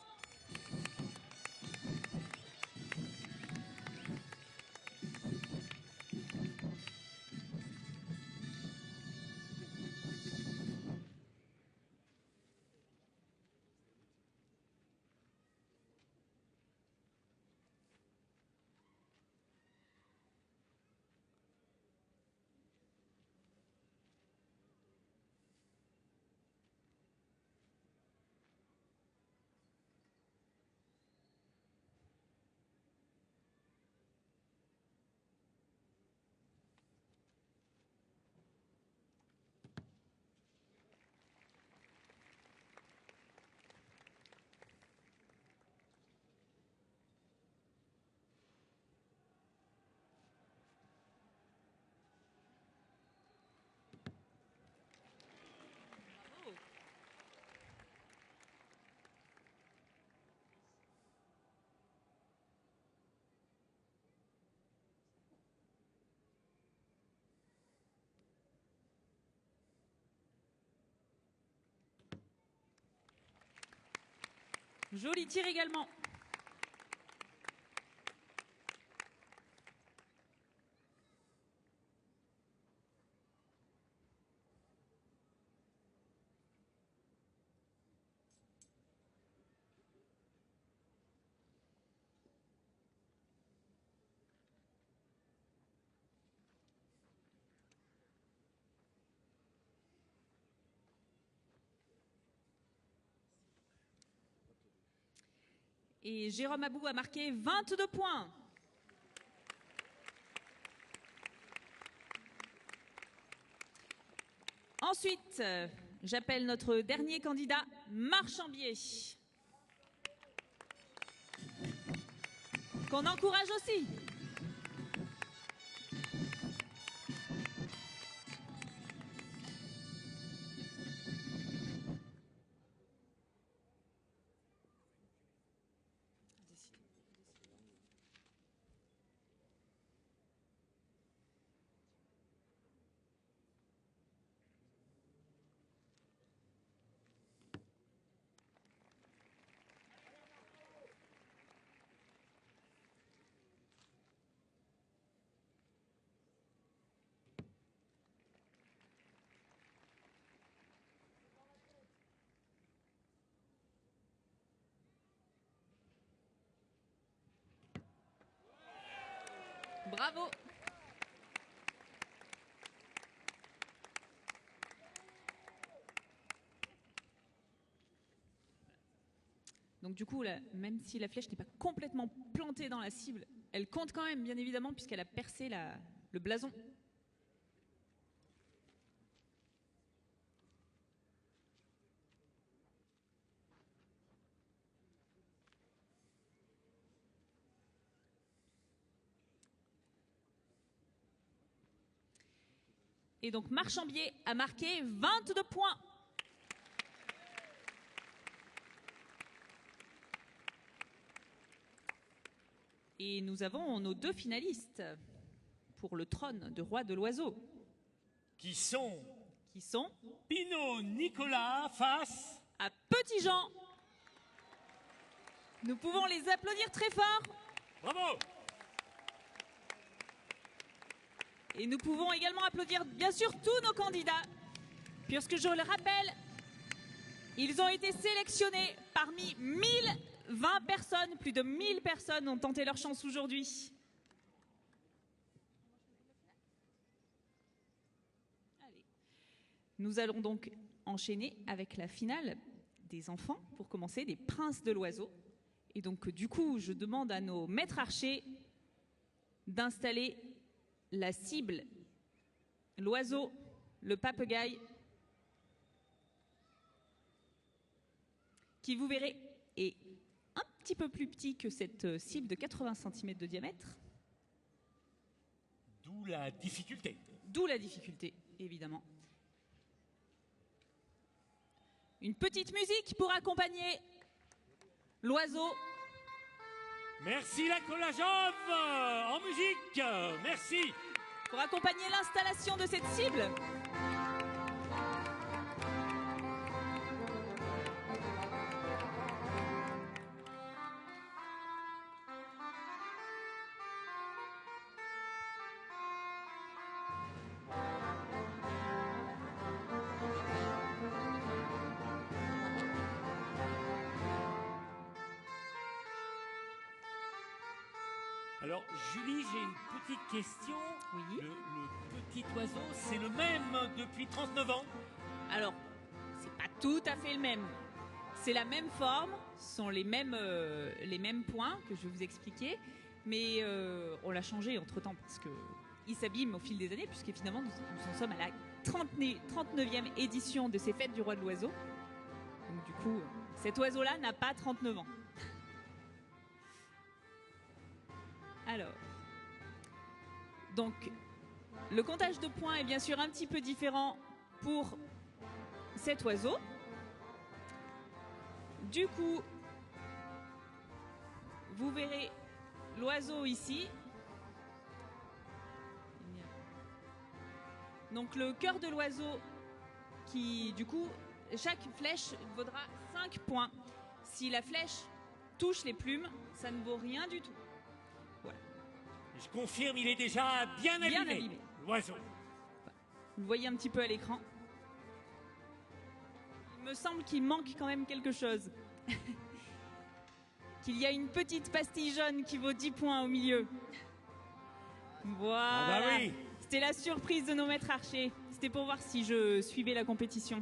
Joli tir également. Et Jérôme Abou a marqué 22 points. Ensuite, j'appelle notre dernier candidat, Marchambier. Qu'on encourage aussi. Bravo. Donc du coup, là, même si la flèche n'est pas complètement plantée dans la cible, elle compte quand même, bien évidemment, puisqu'elle a percé le blason. Et donc Marchambier a marqué 22 points. Et nous avons nos deux finalistes pour le trône de roi de l'oiseau. Qui sont Pinot Nicolas face à Petit Jean. Nous pouvons les applaudir très fort. Bravo. Et nous pouvons également applaudir bien sûr tous nos candidats, puisque je le rappelle, ils ont été sélectionnés parmi 1020 personnes, plus de 1000 personnes ont tenté leur chance aujourd'hui. Nous allons donc enchaîner avec la finale des enfants, pour commencer, des princes de l'oiseau. Et donc du coup, je demande à nos maîtres archers d'installer la cible, l'oiseau, le papagaï, qui vous verrez est un petit peu plus petit que cette cible de 80 cm de diamètre. D'où la difficulté. D'où la difficulté, évidemment. Une petite musique pour accompagner l'oiseau. Merci la Collajove en musique. Merci. Pour accompagner l'installation de cette cible. Alors, Julie, j'ai une petite question. Oui. Le petit oiseau, c'est le même depuis 39 ans? Alors, c'est pas tout à fait le même. C'est la même forme, ce sont les mêmes points que je vais vous expliquer, mais on l'a changé entre-temps parce qu'il s'abîme au fil des années, puisque finalement, nous en sommes à la 39e édition de ces fêtes du roi de l'oiseau. Donc du coup, cet oiseau-là n'a pas 39 ans. Alors, donc, le comptage de points est bien sûr un petit peu différent pour cet oiseau. Du coup, vous verrez l'oiseau ici. Donc le cœur de l'oiseau qui, du coup, chaque flèche vaudra 5 points. Si la flèche touche les plumes, ça ne vaut rien du tout. Voilà. Je confirme, il est déjà bien abîmé. L'oiseau. Vous le voyez un petit peu à l'écran. Il me semble qu'il manque quand même quelque chose. Qu'il y a une petite pastille jaune qui vaut 10 points au milieu. Voilà. Ah bah oui. C'était la surprise de nos maîtres archers. C'était pour voir si je suivais la compétition.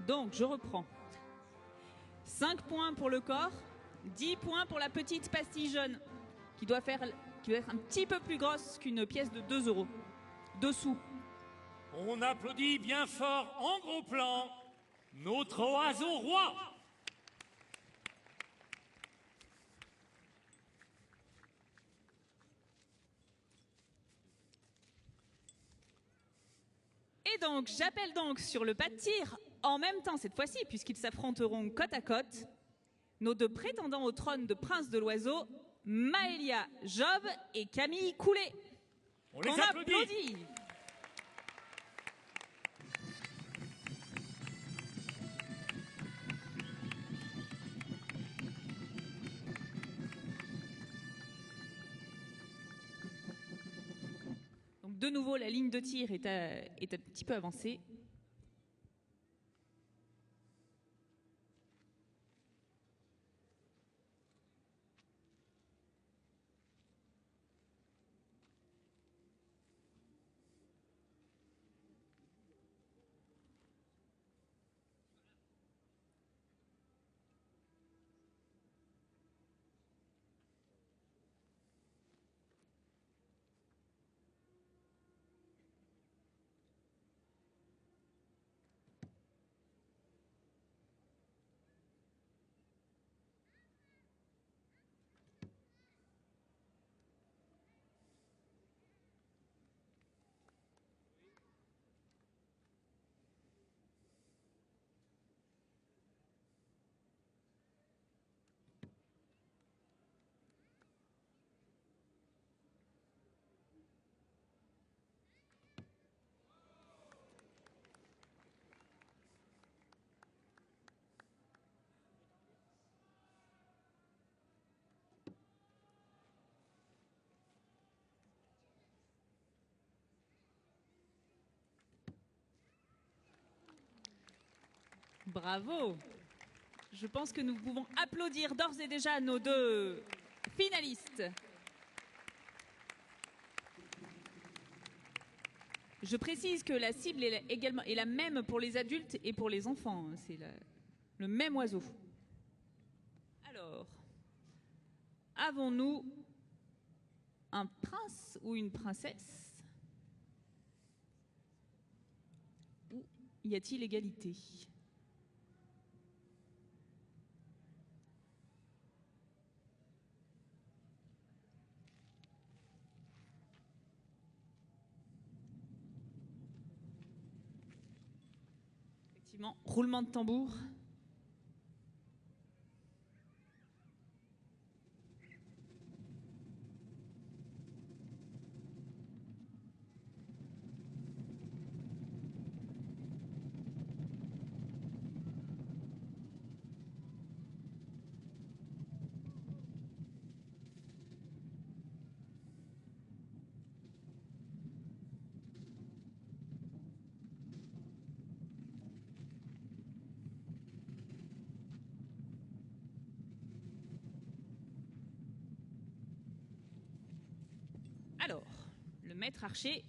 Donc, je reprends. 5 points pour le corps, 10 points pour la petite pastille jaune, qui doit être un petit peu plus grosse qu'une pièce de 2 euros. 2 sous. On applaudit bien fort en gros plan notre oiseau roi. Et donc, j'appelle donc sur le pas de tir, en même temps cette fois-ci, puisqu'ils s'affronteront côte à côte, nos 2 prétendants au trône de prince de l'oiseau, Maëlia Job et Camille Coulet. On les applaudit. Donc de nouveau, la ligne de tir est un petit peu avancée. Bravo! Je pense que nous pouvons applaudir d'ores et déjà nos 2 finalistes. Je précise que la cible est la même pour les adultes et pour les enfants. C'est le même oiseau. Alors, avons-nous un prince ou une princesse? Ou y a-t-il égalité? Effectivement, roulement de tambour. Alors, le maître archer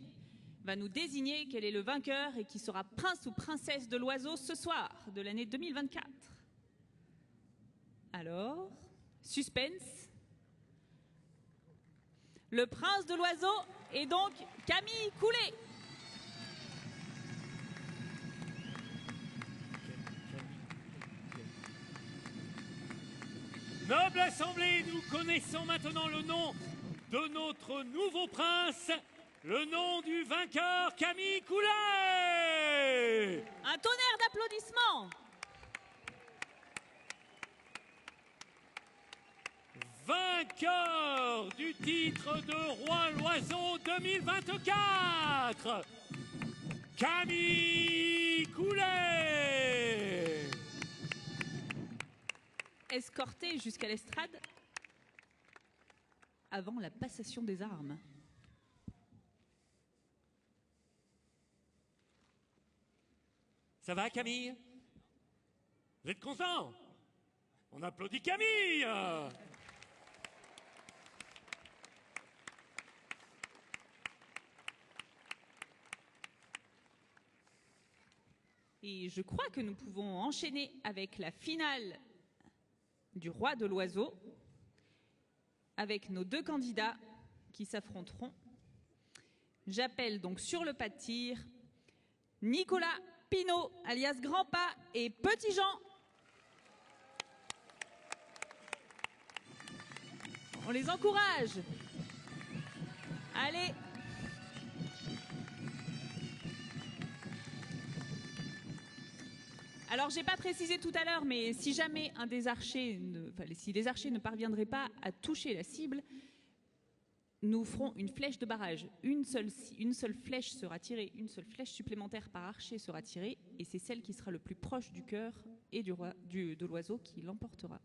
va nous désigner quel est le vainqueur et qui sera prince ou princesse de l'oiseau ce soir de l'année 2024. Alors, suspense. Le prince de l'oiseau est donc Camille Coulet. Noble assemblée, nous connaissons maintenant le nom de notre nouveau prince, le nom du vainqueur, Camille Coulet. Un tonnerre d'applaudissements. Vainqueur du titre de Roi l'Oiseau 2024, Camille Coulet. Escorté jusqu'à l'estrade avant la passation des armes. Ça va, Camille? Vous êtes content? On applaudit Camille. Et je crois que nous pouvons enchaîner avec la finale du Roi de l'Oiseau, avec nos deux candidats qui s'affronteront. J'appelle donc sur le pas de tir Nicolas Pinault, alias Grand Pas, et Petit Jean. On les encourage. Allez. Alors, j'ai pas précisé tout à l'heure, mais si jamais un des archers, si les archers ne parviendraient pas à toucher la cible, nous ferons une flèche de barrage. Une seule flèche sera tirée, une seule flèche supplémentaire par archer sera tirée, et c'est celle qui sera le plus proche du cœur et de l'oiseau qui l'emportera.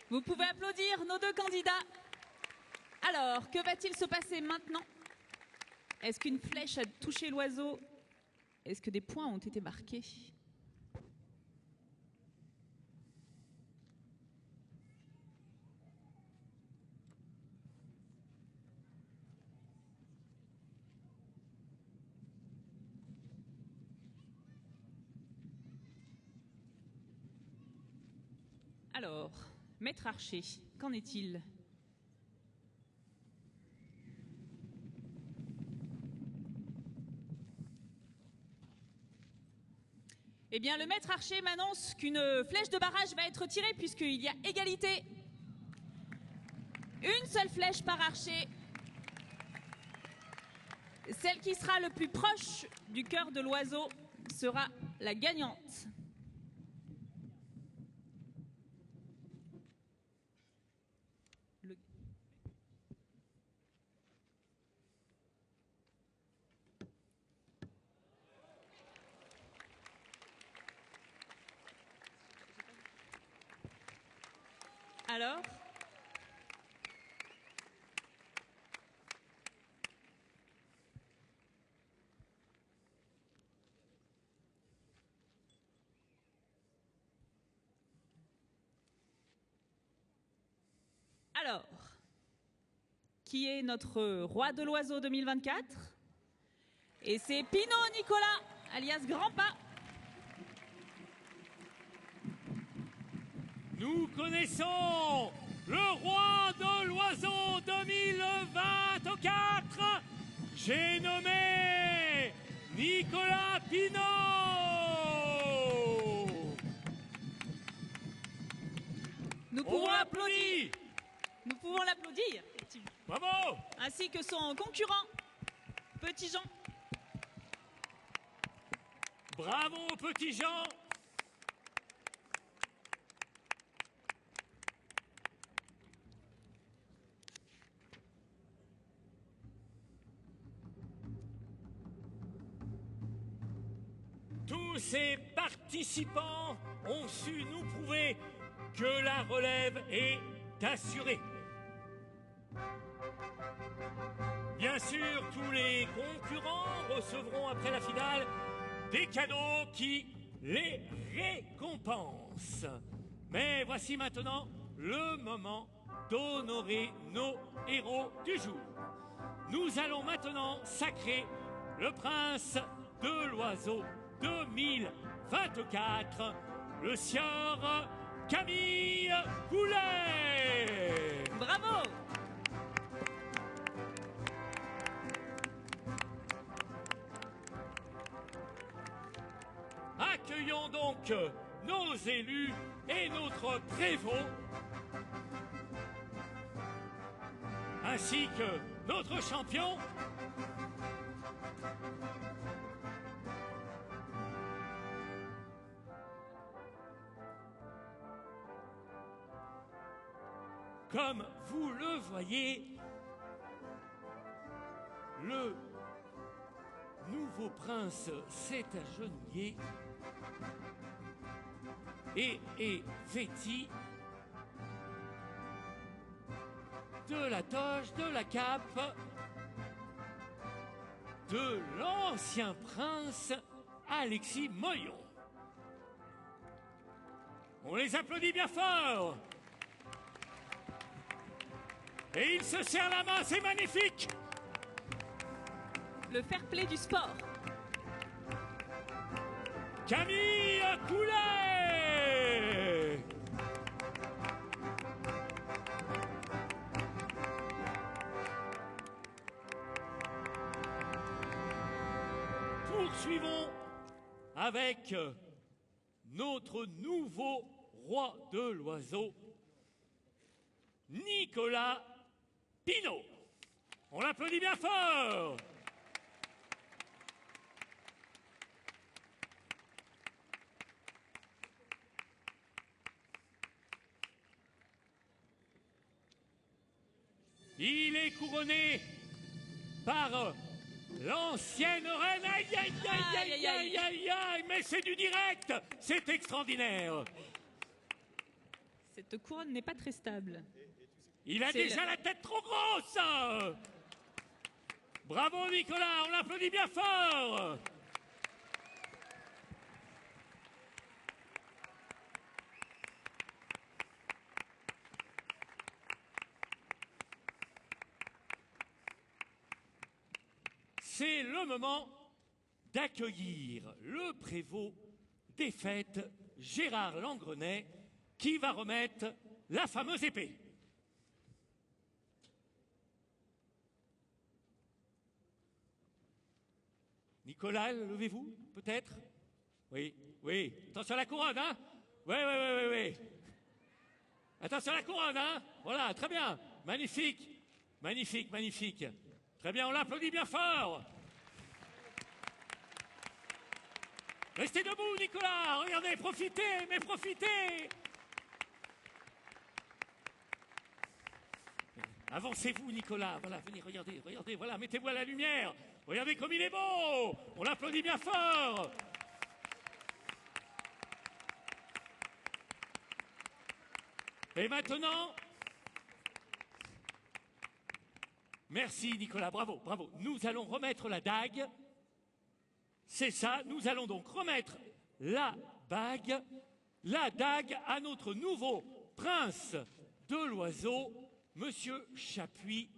Vous pouvez applaudir nos deux candidats. Alors, que va-t-il se passer maintenant? Est-ce qu'une flèche a touché l'oiseau? Est-ce que des points ont été marqués? Alors, Maître Archer, qu'en est-il? Eh bien, le Maître Archer m'annonce qu'une flèche de barrage va être tirée puisqu'il y a égalité. Une seule flèche par archer. Celle qui sera le plus proche du cœur de l'oiseau sera la gagnante. Alors, qui est notre Roi de l'Oiseau 2024? Et c'est Pinault Nicolas, alias Grand Pas. Nous connaissons le Roi de l'Oiseau 2024. J'ai nommé Nicolas Pinault. Nous pouvons applaudir. Nous pouvons l'applaudir. Bravo. Ainsi que son concurrent, Petit Jean. Bravo, Petit Jean. Tous ces participants ont su nous prouver que la relève est assurée. Bien sûr, tous les concurrents recevront après la finale des cadeaux qui les récompensent. Mais voici maintenant le moment d'honorer nos héros du jour. Nous allons maintenant sacrer le prince de l'oiseau 2024, le sieur Camille Goulet. Bravo! Accueillons donc nos élus et notre prévôt, ainsi que notre champion. Comme vous le voyez, le nouveau prince s'est agenouillé et est vêtu de la toge, de la cape de l'ancien prince Alexis Moyon. On les applaudit bien fort. Et il se serre la main, c'est magnifique. Le fair play du sport. Camille Goulet. Poursuivons avec notre nouveau roi de l'oiseau, Nicolas Pinault. On l'applaudit bien fort. Il est couronné par l'ancienne reine. Aïe, aïe, aïe, aïe, aïe, aïe, aïe, mais c'est du direct. C'est extraordinaire. Cette couronne n'est pas très stable. Il a déjà la tête trop grosse. Bravo Nicolas, on l'applaudit bien fort. C'est le moment d'accueillir le prévôt des fêtes, Gérard Langrenet, qui va remettre la fameuse épée. Nicolas, levez-vous, peut-être? Oui, oui. Attention à la couronne, hein? Oui, oui, oui, oui, oui. Attention à la couronne, hein? Voilà, très bien. Magnifique, magnifique, magnifique. Très bien, on l'applaudit bien fort. Restez debout, Nicolas. Regardez, profitez, mais profitez. Avancez-vous, Nicolas. Voilà, venez, regardez, regardez. Voilà, mettez-vous à la lumière. Regardez comme il est beau. On l'applaudit bien fort. Et maintenant... Merci, Nicolas. Bravo, bravo. Nous allons remettre la dague. C'est ça. Nous allons donc remettre la dague à notre nouveau prince de l'oiseau, Monsieur Chapuis.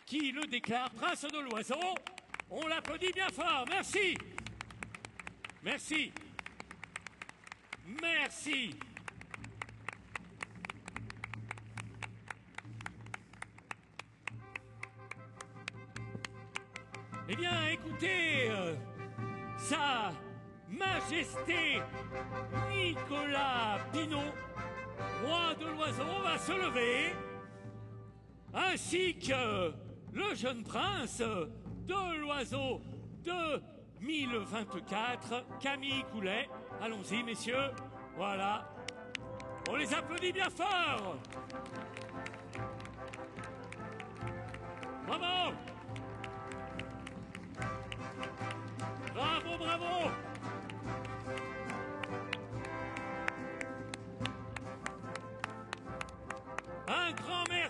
Qui le déclare prince de l'oiseau. On l'applaudit bien fort. Merci. Merci. Merci. Eh bien, écoutez, Sa Majesté Nicolas Pinault, roi de l'oiseau, va se lever, ainsi que le jeune prince de l'oiseau 2024, Camille Goulet. Allons-y, messieurs. Voilà. On les applaudit bien fort. Bravo.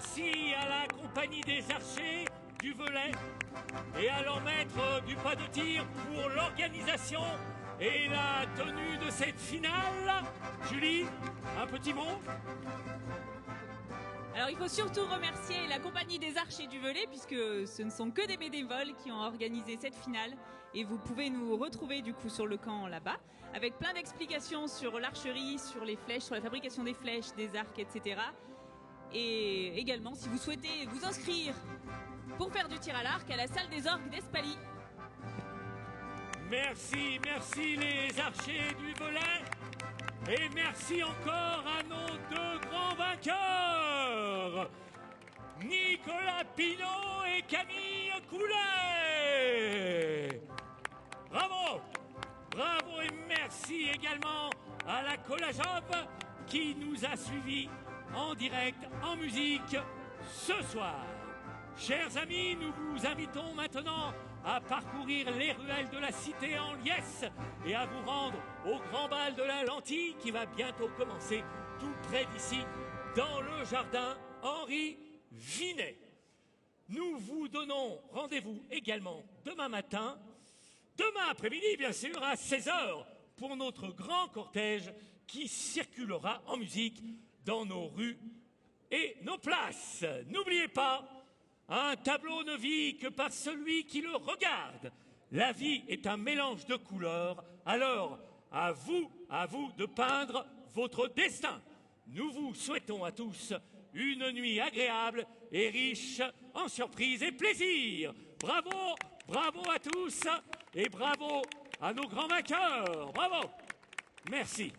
Merci à la compagnie des archers du Velay et à leur maître du pas de tir pour l'organisation et la tenue de cette finale. Julie, un petit mot? Alors il faut surtout remercier la compagnie des archers du Velay puisque ce ne sont que des bénévoles qui ont organisé cette finale et vous pouvez nous retrouver du coup sur le camp là-bas avec plein d'explications sur l'archerie, sur les flèches, sur la fabrication des flèches, des arcs, etc. Et également si vous souhaitez vous inscrire pour faire du tir à l'arc à la salle des orgues d'Espaly. Merci, merci les archers du Velay. Et merci encore à nos deux grands vainqueurs, Nicolas Pinot et Camille Coulet. Bravo, bravo et merci également à la Collajov qui nous a suivis en direct, en musique, ce soir. Chers amis, nous vous invitons maintenant à parcourir les ruelles de la cité en liesse et à vous rendre au grand bal de la lentille qui va bientôt commencer tout près d'ici, dans le jardin Henri Vinet. Nous vous donnons rendez-vous également demain matin, demain après-midi bien sûr, à 16h, pour notre grand cortège qui circulera en musique dans nos rues et nos places. N'oubliez pas, un tableau ne vit que par celui qui le regarde. La vie est un mélange de couleurs, alors à vous de peindre votre destin. Nous vous souhaitons à tous une nuit agréable et riche en surprises et plaisirs. Bravo, bravo à tous et bravo à nos grands vainqueurs. Bravo. Merci.